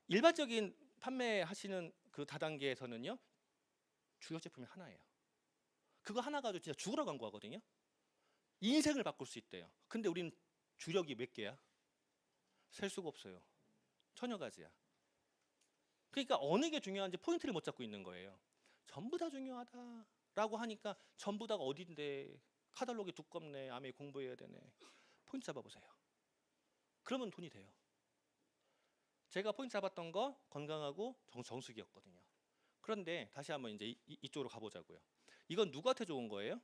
일반적인 판매하시는 그 다단계에서는요 주력 제품이 하나예요. 그거 하나 가지고 진짜 죽으러 광고하거든요. 인생을 바꿀 수 있대요. 근데 우리는 주력이 몇 개야? 셀 수가 없어요. 천여 가지야. 그러니까 어느 게 중요한지 포인트를 못 잡고 있는 거예요. 전부 다 중요하다라고 하니까 전부 다가 어딘데 카탈로그이 두껍네, 암에 공부해야 되네. 포인트 잡아보세요. 그러면 돈이 돼요. 제가 포인트 잡았던 거 건강하고 정수기였거든요. 그런데 다시 한번 이제 이쪽으로 가보자고요. 이건 누구한테 좋은 거예요?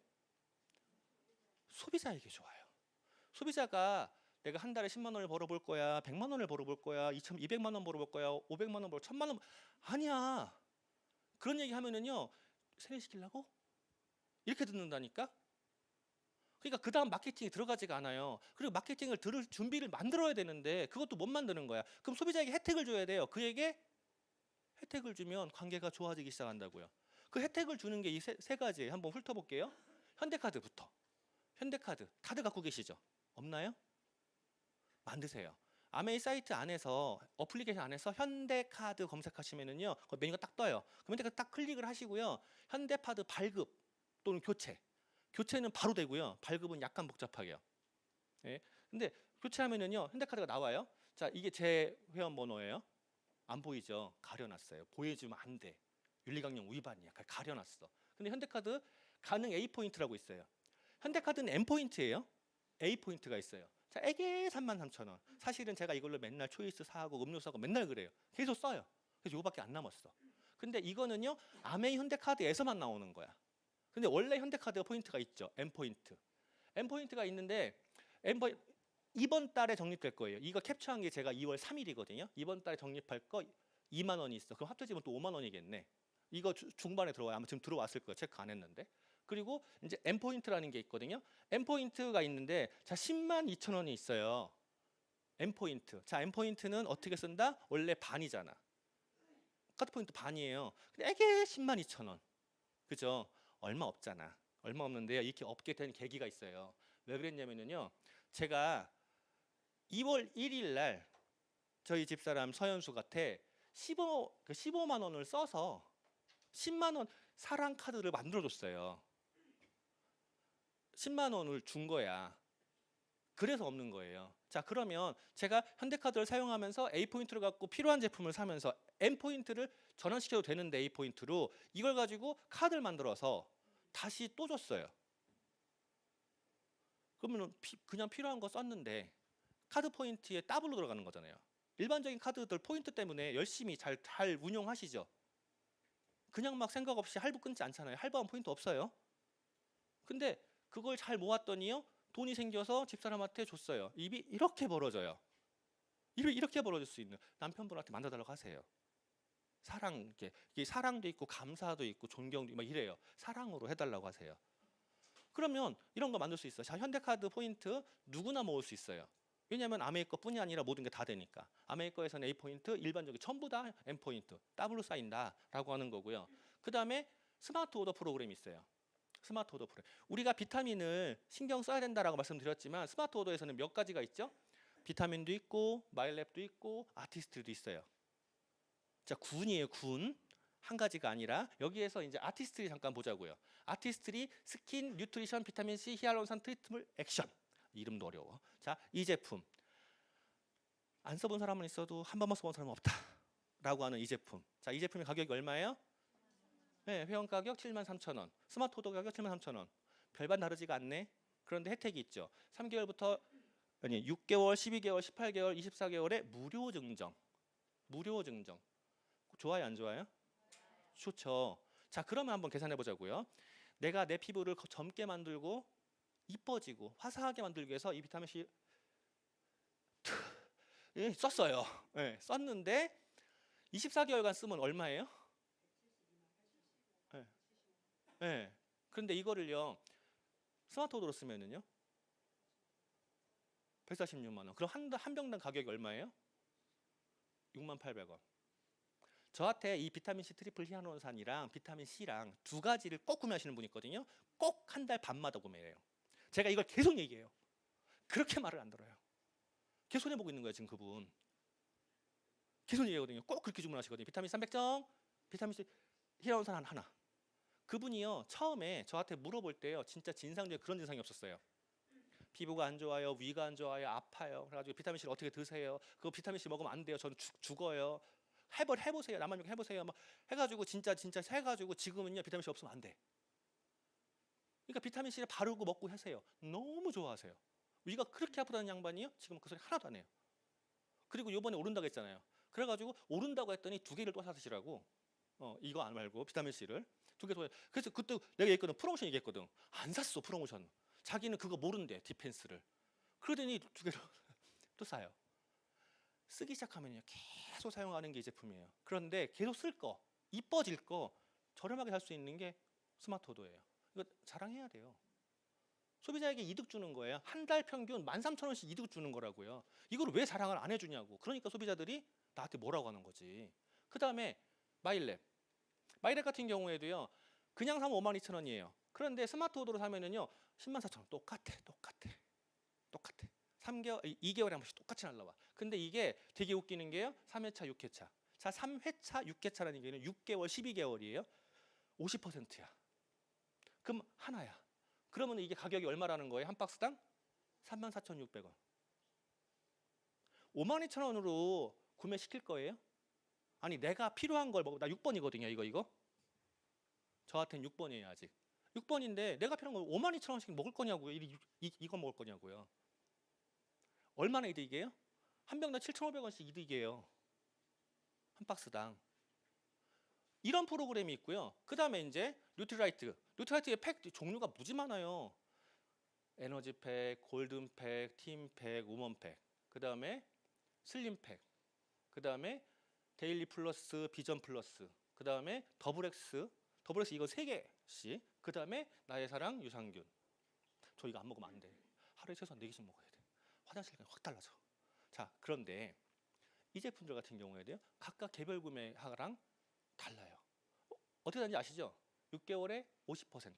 소비자에게 좋아요. 소비자가 내가 한 달에 10만 원을 벌어볼 거야, 100만 원을 벌어볼 거야, 200만 원 벌어볼 거야, 500만 원 벌어, 1000만 원 아니야. 그런 얘기 하면은요 세뇌시키려고 이렇게 듣는다니까. 그러니까 그 다음 마케팅이 들어가지가 않아요. 그리고 마케팅을 들을 준비를 만들어야 되는데 그것도 못 만드는 거야. 그럼 소비자에게 혜택을 줘야 돼요. 그에게 혜택을 주면 관계가 좋아지기 시작한다고요. 그 혜택을 주는 게 이 세 가지 한번 훑어볼게요. 현대카드부터. 현대카드 카드 갖고 계시죠? 없나요? 만드세요. 아메이 사이트 안에서 어플리케이션 안에서 현대카드 검색하시면은요 그 메뉴가 딱 떠요. 그럼 현대카드 딱 클릭을 하시고요. 현대카드 발급 또는 교체. 교체는 바로 되고요. 발급은 약간 복잡하게요. 예. 근데 교체하면은요 현대카드가 나와요. 자 이게 제 회원 번호예요. 안 보이죠? 가려놨어요. 보여주면 안 돼. 윤리강령 위반이야. 가려놨어. 근데 현대카드 가능 A 포인트라고 있어요. 현대카드는 M 포인트예요. A 포인트가 있어요. 자, 이게 33,000원. 사실은 제가 이걸로 맨날 초이스 사고 음료 사고 맨날 그래요. 계속 써요. 그래서 이거밖에 안 남았어. 근데 이거는요 아메이 현대카드에서만 나오는 거야. 근데 원래 현대카드 포인트가 있죠. M 포인트. M 포인트가 있는데 이번 달에 적립될 거예요. 이거 캡처한 게 제가 2월 3일이거든요. 이번 달에 적립할 거 2만 원이 있어. 그럼 합쳐지면 또 5만 원이겠네. 이거 중반에 들어와요. 아마 지금 들어왔을 거예요. 체크 안 했는데. 그리고 이제 M 포인트라는 게 있거든요. M 포인트가 있는데 자 10만 2천 원이 있어요. M 포인트. 자 M 포인트는 어떻게 쓴다? 원래 반이잖아. 카드 포인트 반이에요. 근데 이게 10만 2천 원. 그죠? 얼마 없잖아. 얼마 없는데요. 이렇게 없게 된 계기가 있어요. 왜 그랬냐면요. 제가 2월 1일 날 저희 집사람 서현수한테 15만 원을 써서 10만 원 사랑 카드를 만들어 줬어요. 10만 원을 준 거야. 그래서 없는 거예요. 자, 그러면 제가 현대카드를 사용하면서 A 포인트를 갖고 필요한 제품을 사면서 M 포인트를 전환시켜도 되는데 A 포인트로 이걸 가지고 카드를 만들어서 다시 또 줬어요. 그러면 그냥 필요한 거 썼는데 카드 포인트에 더블로 들어가는 거잖아요. 일반적인 카드들 포인트 때문에 열심히 잘 운용하시죠. 그냥 막 생각 없이 할부 끊지 않잖아요. 할부하면 포인트 없어요. 근데 그걸 잘 모았더니요. 돈이 생겨서 집사람한테 줬어요. 입이 이렇게 벌어져요. 입이 이렇게 벌어질 수 있는 남편분한테 만들어달라고 하세요. 사랑, 이게 사랑도 있고 감사도 있고 존경도 있고 막 이래요. 사랑으로 해달라고 하세요. 그러면 이런 거 만들 수 있어요. 자, 현대카드 포인트 누구나 모을 수 있어요. 왜냐하면 아메이 거뿐이 아니라 모든 게 다 되니까. 아메이 거에서는 A 포인트, 일반적인 전부 다 M 포인트, 더블로 쌓인다라고 하는 거고요. 그 다음에 스마트 오더 프로그램이 있어요. 스마트 오더 프로그램. 우리가 비타민을 신경 써야 된다라고 말씀드렸지만 스마트 오더에서는 몇 가지가 있죠? 비타민도 있고 마일랩도 있고 아티스트도 있어요. 자, 군이에요, 군. 한 가지가 아니라 여기에서 이제 아티스트리 잠깐 보자고요. 아티스트리 스킨 뉴트리션 비타민 C 히알루론산 트리트물 액션. 이름도 어려워. 자, 이 제품 안 써본 사람은 있어도 한 번만 써본 사람은 없다라고 하는 이 제품. 자, 이 제품의 가격이 얼마예요? 네, 회원 가격 73,000원. 스마트 오더 가격 73,000원. 별반 다르지가 않네. 그런데 혜택이 있죠. 3개월부터 아니 6개월, 12개월, 18개월, 24개월에 무료 증정. 무료 증정. 좋아요, 안 좋아요? 좋죠. 자, 그러면 한번 계산해 보자고요. 내가 내 피부를 젊게 만들고 이뻐지고 화사하게 만들기 위해서 이 비타민 C 썼어요. 네, 썼는데 24개월간 쓰면 얼마예요? 네. 네. 그런데 이거를요 스마트워드로 쓰면은요 146만 원. 그럼 한 병당 가격이 얼마예요? 68,000원. 저한테 이 비타민 C 트리플 히아루론산이랑 비타민 C랑 두 가지를 꼭 구매하시는 분이 있거든요. 꼭 한 달 반마다 구매해요. 제가 이걸 계속 얘기해요. 그렇게 말을 안 들어요. 계속 손해보고 있는 거예요 지금 그분. 계속 얘기하거든요. 꼭 그렇게 주문하시거든요. 비타민 C 300정, 비타민 C 히아루론산 하나. 그분이요 처음에 저한테 물어볼 때요 진짜 진상 중에 그런 진상이 없었어요. 피부가 안 좋아요, 위가 안 좋아요, 아파요. 그래가지고 비타민 C를 어떻게 드세요? 그거 비타민 C 먹으면 안 돼요. 저는 죽어요. 해보세요. 남한용 해보세요. 막 해가지고 진짜 해가지고 지금은요 비타민 C 없으면 안 돼. 그러니까 비타민 C를 바르고 먹고 하세요. 너무 좋아하세요. 위가 그렇게 아프다는 양반이요 지금 그 소리 하나도 안 해요. 그리고 요번에 오른다고 했잖아요. 그래가지고 오른다고 했더니 두 개를 또 사시라고. 이거 안 말고 비타민 C를 두 개 더. 그래서 그때 내가 얘기했거든. 프로모션 얘기했거든. 안 샀어 프로모션. 자기는 그거 모른대 디펜스를. 그러더니 두 개를 또 사요. 쓰기 시작하면요 계속 사용하는 게 이 제품이에요. 그런데 계속 쓸 거, 이뻐질 거 저렴하게 살 수 있는 게 스마트워드예요. 이거 자랑해야 돼요. 소비자에게 이득 주는 거예요. 한 달 평균 13,000원씩 이득 주는 거라고요. 이걸 왜 자랑을 안 해주냐고. 그러니까 소비자들이 나한테 뭐라고 하는 거지. 그 다음에 마일랩 같은 경우에도요 그냥 사면 52,000원이에요. 그런데 스마트워드로 사면은요 104,000원. 똑같아 3개월, 2개월에 한 번씩 똑같이 날라와. 근데 이게 되게 웃기는 게요 3회차 6회차. 자 3회차 6회차라는 얘기는 6개월 12개월이에요 50%야. 그럼 하나야. 그러면 이게 가격이 얼마라는 거예요? 한 박스당 34,600원. 52,000원으로 구매시킬 거예요? 아니 내가 필요한 걸 먹어. 나 6번이거든요 이거. 저한테는 6번이에요 아직. 6번인데 내가 필요한 걸 52,000원씩 먹을 거냐고요. 이거 먹을 거냐고요. 얼마나 이득이에요? 한 병당 7,500원씩 이득이에요. 한 박스당. 이런 프로그램이 있고요. 그 다음에 이제 뉴트라이트의 팩 종류가 무지 많아요. 에너지팩, 골든팩, 팀팩, 우먼팩. 그 다음에 슬림팩. 그 다음에 데일리 플러스, 비전 플러스. 그 다음에 더블엑스 이거 3개씩. 그 다음에 나의 사랑 유산균. 저 이거 안 먹으면 안 돼. 하루에 최소한 4개씩 먹어야 돼. 화장실 가면 확 달라져. 자, 그런데 이 제품들 같은 경우에도요. 각각 개별 구매하랑 달라요. 어떻게 다른지 아시죠? 6개월에 50%.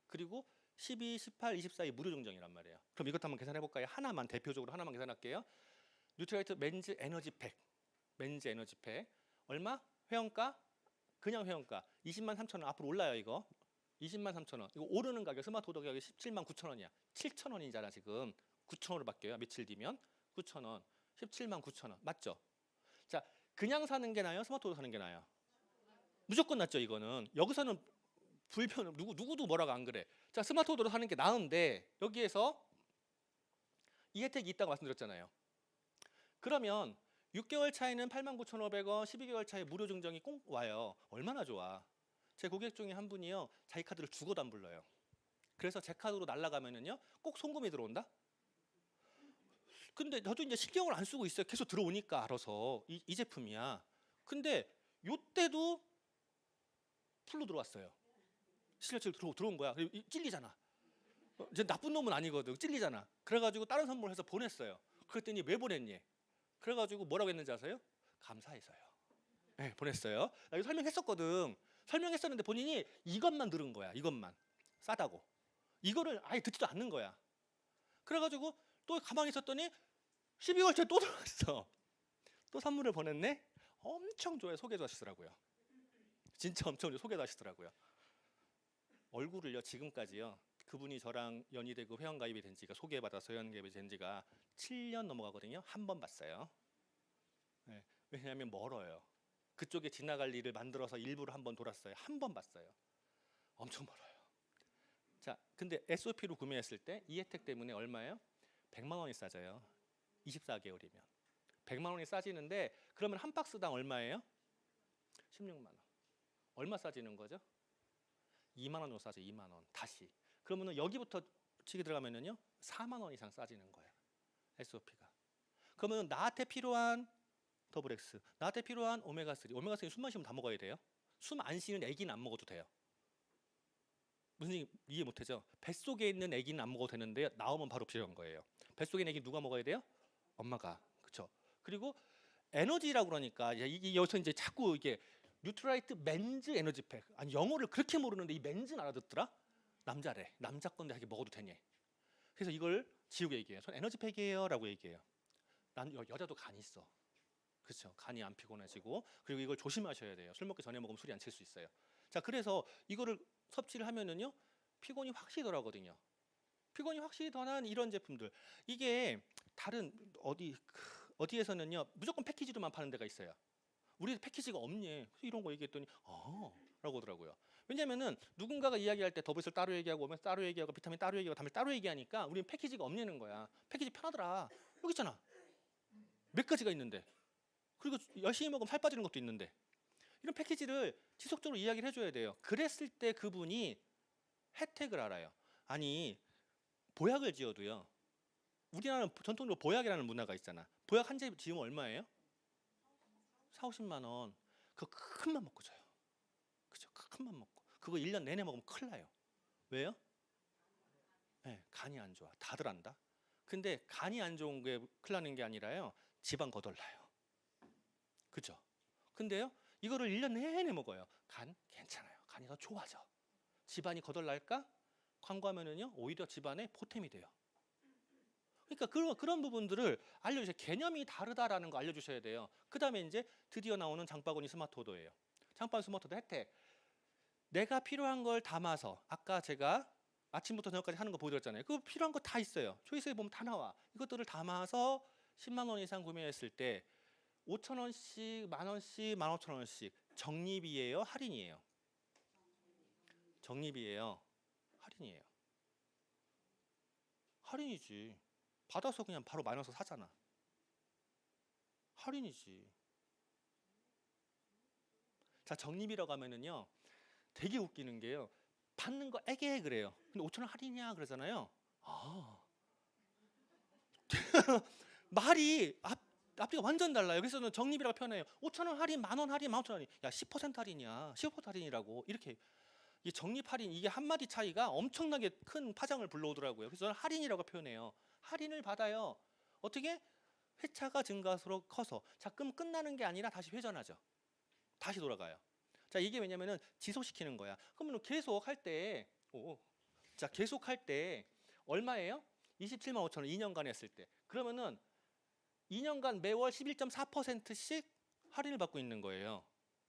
그리고 12, 18, 24일 무료 증정이란 말이에요. 그럼 이것도 한번 계산해 볼까요? 대표적으로 하나만 계산할게요. 뉴트라이트 맨즈 에너지팩. 얼마? 회원가? 그냥 회원가 203,000원. 앞으로 올라요 이거. 203,000원. 이거 오르는 가격 스마트워드 가격이 179,000원이야. 7,000원이잖아 지금. 9,000원으로 바뀌어요. 며칠 뒤면 9,000원. 179,000원. 맞죠? 자, 그냥 사는 게 나아요? 스마트워드 사는 게 나아요? 무조건 낫죠 이거는. 여기서는 불편 누구도 뭐라고 안 그래. 자, 스마트워드로 사는 게 나은데 여기에서 이 혜택이 있다고 말씀드렸잖아요. 그러면 6개월 차이는 89,500원, 12개월 차에 무료 증정이 꼭 와요. 얼마나 좋아. 제 고객 중에 한 분이요. 자기 카드를 죽어도 안 불러요. 그래서 제 카드로 날라가면은요. 꼭 송금이 들어온다? 근데 저도 이제 신경을 안 쓰고 있어요. 계속 들어오니까 알아서. 이 제품이야. 근데 요때도 풀로 들어왔어요. 실내치로 들어온 거야. 찔리잖아. 이제 나쁜 놈은 아니거든. 찔리잖아. 그래가지고 다른 선물해서 보냈어요. 그랬더니 왜 보냈니? 그래가지고 뭐라고 했는지 아세요? 감사해서요. 네, 보냈어요. 나 이거 설명했었거든. 설명했었는데 본인이 이것만 들은 거야. 이것만. 싸다고. 이거를 아예 듣지도 않는 거야. 그래가지고 또 가만히 있었더니 12월째 또 들어왔어. 또 선물을 보냈네? 엄청 좋아해. 소개도 하시더라고요. 진짜 엄청 소개도 하시더라고요. 얼굴을요 지금까지요 그분이 저랑 연희대고 회원가입이 된 지가 소개받아서 회원가입이 된 지가 7년 넘어가거든요. 한 번 봤어요. 네, 왜냐하면 멀어요. 그쪽에 지나갈 일을 만들어서 일부러 한 번 돌았어요. 한 번 봤어요. 엄청 멀어요. 자, 근데 SOP로 구매했을 때 이 혜택 때문에 얼마예요? 100만 원이 싸져요. 24개월이면 100만 원이 싸지는데 그러면 한 박스당 얼마예요? 16만 원. 얼마 싸지는 거죠? 2만 원으로 싸죠. 2만 원 다시. 그러면은 여기부터 치기 들어가면은요 4만 원 이상 싸지는 거예요. SOP가. 그러면 나한테 필요한 더블엑스, 나한테 필요한 오메가3. 오메가3 숨 마시면 다 먹어야 돼요. 숨 안 쉬는 애기는 안 먹어도 돼요. 무슨 얘기 이해 못하죠? 뱃속에 있는 애기는 안 먹어도 되는데 나오면 바로 필요한 거예요. 뱃속에 애기 누가 먹어야 돼요? 엄마가. 그렇죠? 그리고 에너지라고 그러니까 이게 여기서 이제 자꾸 이게 뉴트라이트 맨즈 에너지팩. 아니 영어를 그렇게 모르는데 이 맨즈는 알아듣더라? 남자래. 남자 건데 자기 먹어도 되니. 그래서 이걸 지우개 얘기해요. 전 에너지팩이에요라고 얘기해요. 난 여자도 간이 있어. 그렇죠? 간이 안 피곤해지고 그리고 이걸 조심하셔야 돼요. 술 먹기 전에 먹으면 술이 안 칠 수 있어요. 자, 그래서 이거를 섭취를 하면은요 피곤이 확실히 덜하거든요. 피곤이 확실히 덜한 이런 제품들. 이게 다른 어디에서는요 무조건 패키지로만 파는 데가 있어요. 우리 패키지가 없니? 그래서 이런 거 얘기했더니 라고 하더라고요. 왜냐면은 누군가가 이야기할 때 더블셀 따로 얘기하고 오면서 따로 얘기하고 비타민 따로 얘기하고 담배 따로 얘기하니까 우리는 패키지가 없냐는 거야. 패키지 편하더라. 여기 있잖아. 몇 가지가 있는데. 그리고 열심히 먹으면 살 빠지는 것도 있는데. 이런 패키지를 지속적으로 이야기를 해줘야 돼요. 그랬을 때 그분이 혜택을 알아요. 아니 보약을 지어도요. 우리나라는 전통적으로 보약이라는 문화가 있잖아. 보약 한 재 지으면 얼마예요? 4, 50만 원. 그거 큰맘 먹고 줘요. 그죠? 큰맘 먹고. 그거 1년 내내 먹으면 큰일 나요. 왜요? 네, 간이 안 좋아. 다들 안다. 근데 간이 안 좋은 게 큰일 나는 게 아니라요. 지방 거덜나요. 그죠? 근데요. 이거를 1년 내내 먹어요. 간 괜찮아요. 간이 더 좋아져. 집안이 거덜날까? 광고하면은요. 오히려 집안에 보탬이 돼요. 그러니까 그런 부분들을 알려주세요. 개념이 다르다라는 거 알려주셔야 돼요. 그 다음에 이제 드디어 나오는 장바구니 스마트호도예요. 장바구니 스마트호도 혜택. 내가 필요한 걸 담아서 아까 제가 아침부터 저녁까지 하는 거 보여드렸잖아요. 그 필요한 거 다 있어요. 초이스에 보면 다 나와. 이것들을 담아서 10만 원 이상 구매했을 때 5천 원씩, 만 원씩, 15,000원씩 적립이에요, 할인이에요? 적립이에요. 할인이에요. 할인이지. 받아서 그냥 바로 마이너스 사잖아. 할인이지. 자, 적립이라고 하면은요. 되게 웃기는 게요. 받는 거 애게 그래요. 근데 5천 원 할인이야 그러잖아요. 말이 앞뒤가 완전 달라요. 그래서는 적립이라고 표현해요. 5천 원 할인, 만 원 할인, 15,000원이. 야, 10% 할인이야. 15% 할인이라고. 이렇게 이 적립 할인 이게 한마디 차이가 엄청나게 큰 파장을 불러오더라고요. 그래서 저는 할인이라고 표현해요. 할인을 받아요. 어떻게? 회차가 증가할수록 커서. 자, 그럼 끝나는 게 아니라 다시 회전하죠. 다시 돌아가요. 자, 이게 왜냐면은 지속시키는 거야. 그러면 계속 할 때, 자, 계속 할 때 얼마예요? 27만 5천 원 2년간 했을 때. 그러면은 2년간 매월 11.4%씩 할인을 받고 있는 거예요.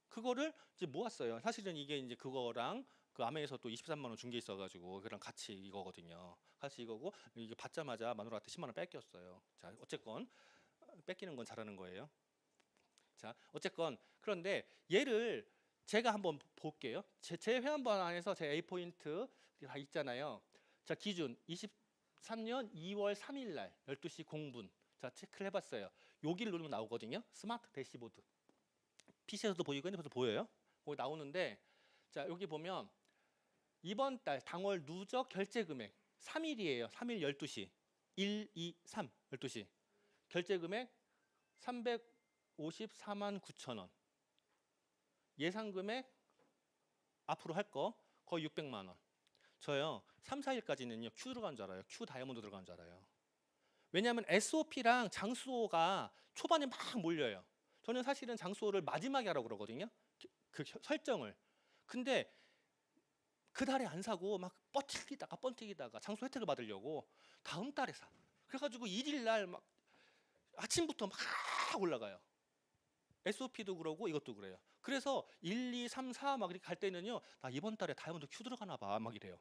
그거를 이제 모았어요. 사실은 이게 이제 그거랑 그 아메에서 또 23만 원 준 게 있어가지고 그랑 같이 이거거든요. 같이 이거고 이게 받자마자 마누라한테 10만 원 뺏겼어요. 자, 어쨌건 뺏기는 건 잘하는 거예요. 자, 어쨌건 그런데 얘를 제가 한번 볼게요. 제 회원번 안에서 제 A 포인트 다 있잖아요. 자, 기준 23년 2월 3일 날 12시 0분. 자, 체크를 해봤어요. 여기를 누르면 나오거든요. 스마트 대시보드. PC에서도 보이고 핸드폰에서 보여요. 거기 나오는데 자, 여기 보면 이번 달 당월 누적 결제 금액 3일이에요. 3일 12시. 1, 2, 3 12시. 결제 금액 354만 9천 원. 예상 금액 앞으로 할 거 거의 600만 원. 저요 3, 4일까지는요 Q 들어간 줄 알아요. Q 다이아몬드 들어간 줄 알아요. 왜냐하면 SOP랑 장수호가 초반에 막 몰려요. 저는 사실은 장수호를 마지막에 하라고 그러거든요. 그 설정을. 근데 그 달에 안 사고 막 뻗튀기다가 장수 혜택을 받으려고 다음 달에 사. 그래가지고 1일 날 막 아침부터 막 올라가요. SOP도 그러고 이것도 그래요. 그래서 1, 2, 3, 4 막 이렇게 갈 때는요. 나 이번 달에 다이아몬드 Q 들어가나 봐. 막 이래요.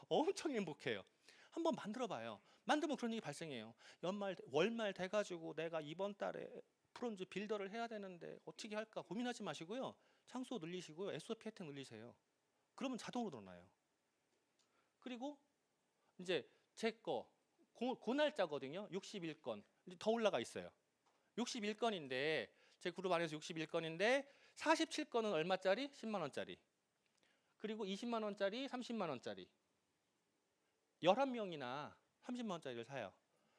엄청 행복해요. 한번 만들어 봐요. 만들면 그런 일이 발생해요. 월말 돼가지고 내가 이번 달에 브론즈 빌더를 해야 되는데 어떻게 할까 고민하지 마시고요. 장소 늘리시고요. SOP 혜택 늘리세요. 그러면 자동으로 늘어나요. 그리고 이제 제 거 고날짜거든요. 61건. 이제 더 올라가 있어요. 61건인데 제 그룹 안에서 61건인데 47건은 얼마짜리? 10만 원짜리. 그리고 20만 원짜리, 30만 원짜리. 11명이나 30만 원짜리를 사요.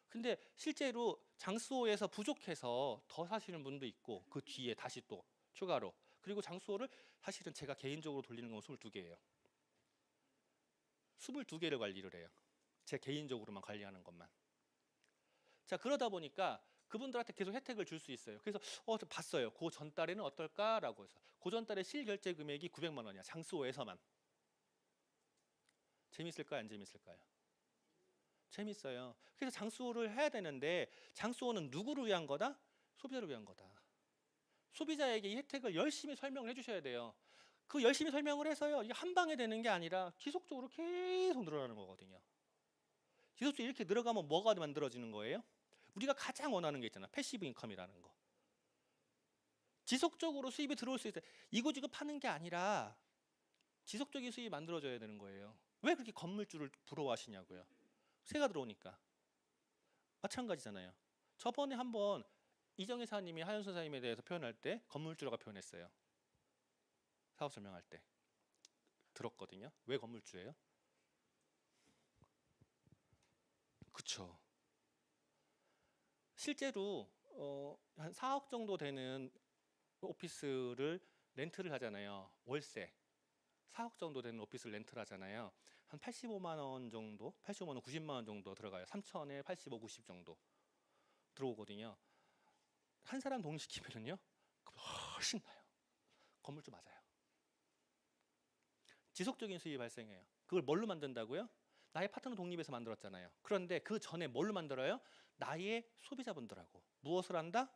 근데 실제로 장수호에서 부족해서 더 사시는 분도 있고 그 뒤에 다시 또 추가로. 그리고 장수호를 사실은 제가 개인적으로 돌리는 건 22개예요. 22개를 관리를 해요. 제 개인적으로만 관리하는 것만. 자, 그러다 보니까 그분들한테 계속 혜택을 줄 수 있어요. 그래서 저 봤어요. 그 전달에는 어떨까라고 해서 그 전달에 실결제 금액이 900만 원이야. 장수호에서만. 재밌을까요? 안 재밌을까요? 재밌어요. 그래서 장수호를 해야 되는데 장수호는 누구를 위한 거다? 소비자를 위한 거다. 소비자에게 이 혜택을 열심히 설명을 해주셔야 돼요. 그 열심히 설명을 해서요. 이게 한 방에 되는 게 아니라 지속적으로 계속 늘어나는 거거든요. 지속적으로 이렇게 늘어가면 뭐가 만들어지는 거예요? 우리가 가장 원하는 게 있잖아. 패시브 인컴이라는 거. 지속적으로 수입이 들어올 수 있어요. 이거지고 파는 게 아니라 지속적인 수입이 만들어져야 되는 거예요. 왜 그렇게 건물주를 부러워하시냐고요. 새가 들어오니까. 마찬가지잖아요. 저번에 한번 이정희 사님이 하연수 사님에 대해서 표현할 때 건물주라고 표현했어요. 사업 설명할 때. 들었거든요. 왜 건물주예요? 그쵸. 실제로 한 4억 정도 되는 오피스를 렌트를 하잖아요. 월세. 4억 정도 되는 오피스를 렌트를 하잖아요. 한 85만 원 정도, 85만 원, 90만 원 정도 들어가요. 3천에 85, 90 정도 들어오거든요. 한 사람 동시키면은요, 훨씬 나요. 건물주 맞아요. 지속적인 수익이 발생해요. 그걸 뭘로 만든다고요? 나의 파트너 독립해서 만들었잖아요. 그런데 그 전에 뭘로 만들어요? 나의 소비자분들하고 무엇을 한다?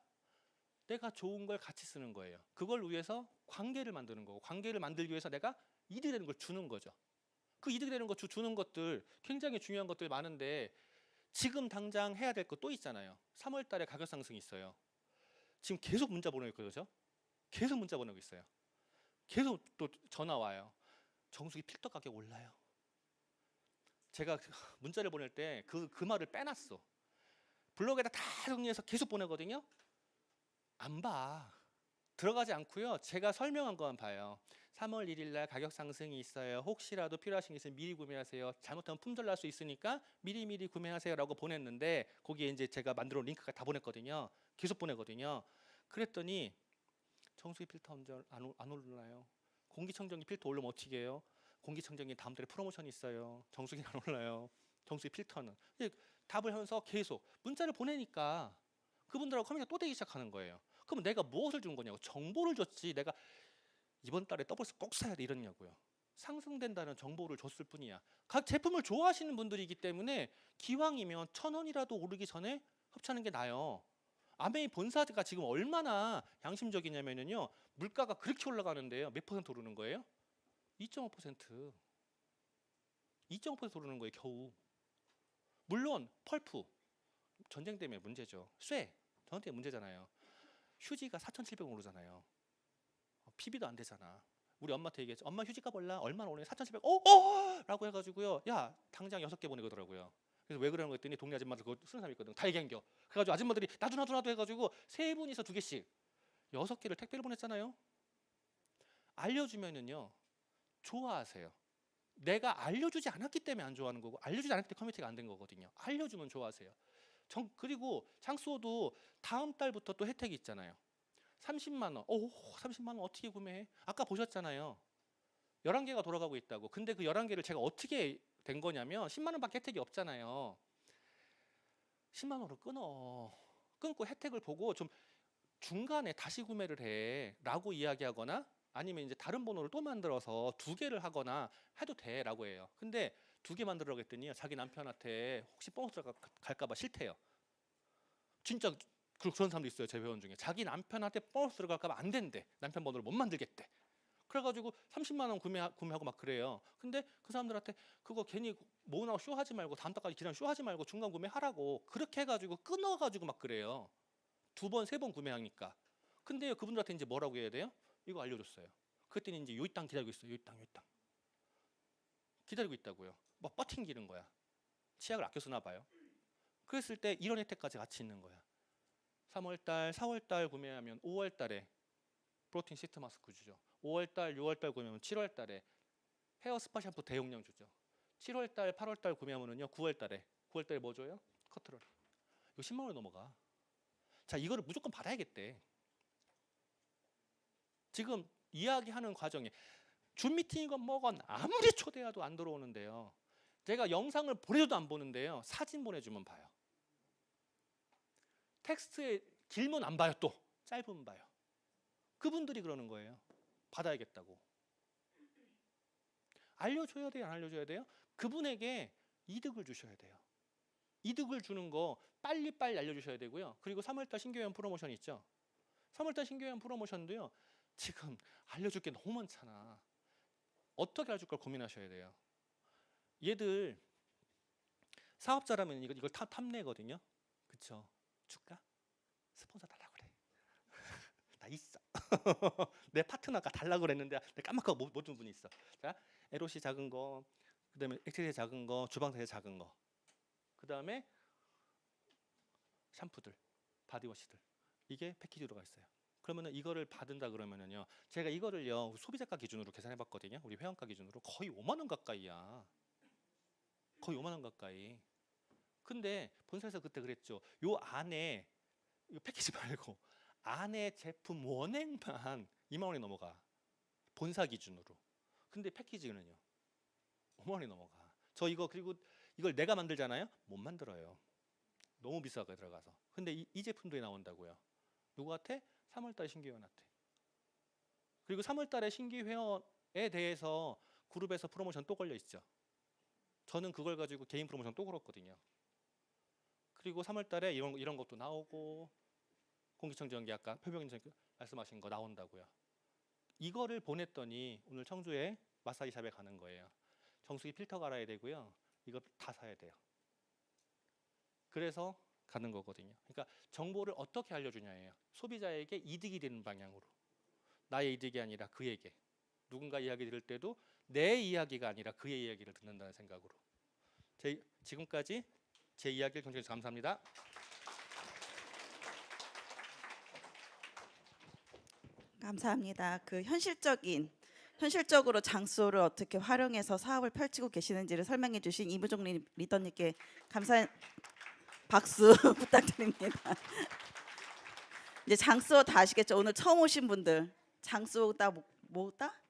내가 좋은 걸 같이 쓰는 거예요. 그걸 위해서 관계를 만드는 거고, 관계를 만들기 위해서 내가 이득이 되는 걸 주는 거죠. 그 이득이 되는 거 주는 것들 굉장히 중요한 것들 많은데 지금 당장 해야 될 거 또 있잖아요. 3월 달에 가격 상승이 있어요. 지금 계속 문자 보내고 있거든요. 계속 문자 보내고 있어요. 계속 또 전화 와요. 정수기 필터 가격 올라요. 제가 문자를 보낼 때 그 말을 빼놨어. 블로그에다 다 정리해서 계속 보내거든요. 안 봐. 들어가지 않고요. 제가 설명한 것만 봐요. 3월 1일 날 가격 상승이 있어요. 혹시라도 필요하신 게 있으면 미리 구매하세요. 잘못하면 품절 날 수 있으니까 미리 구매하세요라고 보냈는데 거기에 이제 제가 만들어 놓은 링크가 다 보냈거든요. 계속 보내거든요. 그랬더니 정수기 필터 언제 안 올라요? 공기청정기 필터 올리면 어떻게 해요? 공기청정기 다음 달에 프로모션이 있어요. 정수기는 안 올라요. 정수기 필터는. 답을 하면서 계속 문자를 보내니까 그분들하고 커뮤니티가 또 되기 시작하는 거예요. 그럼 내가 무엇을 준 거냐고. 정보를 줬지. 내가 이번 달에 더블스 꼭 사야 돼 이러냐고요. 상승된다는 정보를 줬을 뿐이야. 각 제품을 좋아하시는 분들이기 때문에 기왕이면 1,000원이라도 오르기 전에 흡차는 게 나아요. 아메이 본사가 지금 얼마나 양심적이냐면요. 물가가 그렇게 올라가는데요. 몇 퍼센트 오르는 거예요? 2.5%. 2.5% 오르는 거예요, 겨우. 물론 펄프 전쟁 때문에 문제죠. 쇠 전쟁 때문에 문제잖아요. 휴지가 4,700원 오르잖아요. PB도 안 되잖아. 우리 엄마한테 얘기했죠. 엄마 휴지값 올라 얼마나 오르냐? 4,700. 라고 해가지고요. 야 당장 6개 보내거더라고요. 그래서 왜 그러는 거 했더니 동네 아줌마들 그거 쓰는 사람 있거든. 다 얘기한겨. 그래가지고 아줌마들이 나도 해가지고 세 분이서 2개씩 6개를 택배를 보냈잖아요. 알려주면은요 좋아하세요. 내가 알려주지 않았기 때문에 안 좋아하는 거고 알려주지 않았기 때문에 커뮤니티가 안 된 거거든요. 알려주면 좋아하세요. 그리고 장수호도 다음 달부터 또 혜택이 있잖아요. 30만 원. 30만 원 어떻게 구매해? 아까 보셨잖아요. 11개가 돌아가고 있다고. 근데 그 11개를 제가 어떻게 된 거냐면 10만 원밖에 혜택이 없잖아요. 10만 원으로 끊고 혜택을 보고 좀 중간에 다시 구매를 해라고 이야기하거나 아니면 이제 다른 번호를 또 만들어서 2개를 하거나 해도 돼라고 해요. 근데 2개 만들라고 했더니 자기 남편한테 혹시 보너스 갈까 봐 싫대요. 진짜 그런 사람도 있어요. 제 회원 중에. 자기 남편한테 보너스 들어갈까 봐 안 된대. 남편 번호를 못 만들겠대. 그래가지고 30만 원 구매하고 막 그래요. 근데 그 사람들한테 그거 괜히 모으라고 쇼하지 말고 다음 달까지 기다려 쇼하지 말고 중간 구매하라고 그렇게 해가지고 끊어가지고 막 그래요. 2번, 3번 구매하니까. 근데 그분들한테 이제 뭐라고 해야 돼요? 이거 알려줬어요. 그랬더니 이제 요 땅 기다리고 있어요. 요 땅. 기다리고 있다고요. 막 버팅기는 거야. 치약을 아껴 쓰나 봐요. 그랬을 때 이런 혜택까지 같이 있는 거야. 3월달, 4월달 구매하면 5월달에 프로틴 시트 마스크 주죠. 5월달, 6월달 구매하면 7월달에 헤어 스파 샴푸 대용량 주죠. 7월달, 8월달 구매하면은요 9월달에 뭐 줘요? 커트롤. 이거 10만 원이 넘어가. 자, 이거를 무조건 받아야겠대. 지금 이야기하는 과정에 줌 미팅이건 뭐건 아무리 초대해도 안 들어오는데요. 제가 영상을 보내줘도 안 보는데요. 사진 보내주면 봐요. 텍스트에 길면 안 봐요. 또 짧으면 봐요. 그분들이 그러는 거예요. 받아야겠다고. 알려줘야 돼요? 안 알려줘야 돼요? 그분에게 이득을 주셔야 돼요. 이득을 주는 거 빨리빨리 알려주셔야 되고요. 그리고 3월달 신규회원 프로모션 있죠. 3월달 신규회원 프로모션도요. 지금 알려줄 게 너무 많잖아. 어떻게 알려줄 걸 고민하셔야 돼요. 얘들 사업자라면 이걸 탐내거든요. 그쵸? 줄까? 스폰서 달라고 그래. 나 있어. 내 파트너가 달라고 그랬는데 내가 까먹고 못 준 분이 있어. 자, LOC 작은 거, 그다음에 액세서리 작은 거, 주방 세제 작은 거, 그다음에 샴푸들, 바디워시들, 이게 패키지로 가 있어요. 그러면은 이거를 받은다 그러면은요, 제가 이거를요 소비자가 기준으로 계산해봤거든요. 우리 회원가 기준으로 거의 5만 원 가까이야. 거의 5만 원 가까이. 근데 본사에서 그때 그랬죠. 요 안에 이 패키지 말고 안에 제품 원액만 2만 원이 넘어가. 본사 기준으로. 근데 패키지는요 5만 원이 넘어가. 저 이거 그리고 이걸 내가 만들잖아요. 못 만들어요. 너무 비싸게 들어가서. 근데 이 제품들이 나온다고요. 누구한테? 3월달 신규회원한테. 그리고 3월달에 신규회원에 대해서 그룹에서 프로모션 또 걸려 있죠. 저는 그걸 가지고 개인 프로모션 또 걸었거든요. 그리고 3월달에 이런 것도 나오고 공기청정기 아까 표병인증 말씀하신 거 나온다고요. 이거를 보냈더니 오늘 청주에 마사지샵에 가는 거예요. 정수기 필터 갈아야 되고요. 이거 다 사야 돼요. 그래서 가는 거거든요. 그러니까 정보를 어떻게 알려주냐예요. 소비자에게 이득이 되는 방향으로. 나의 이득이 아니라 그에게. 누군가 이야기 들을 때도 내 이야기가 아니라 그의 이야기를 듣는다는 생각으로. 지금까지 제 이야기를 경청해 주셔서 감사합니다. 감사합니다. 그 현실적으로 장소를 어떻게 활용해서 사업을 펼치고 계시는지를 설명해 주신 이무종 리더님께 감사 박수 부탁드립니다. 이제 장수호 다 아시겠죠? 오늘 처음 오신 분들 장수호다 뭐다?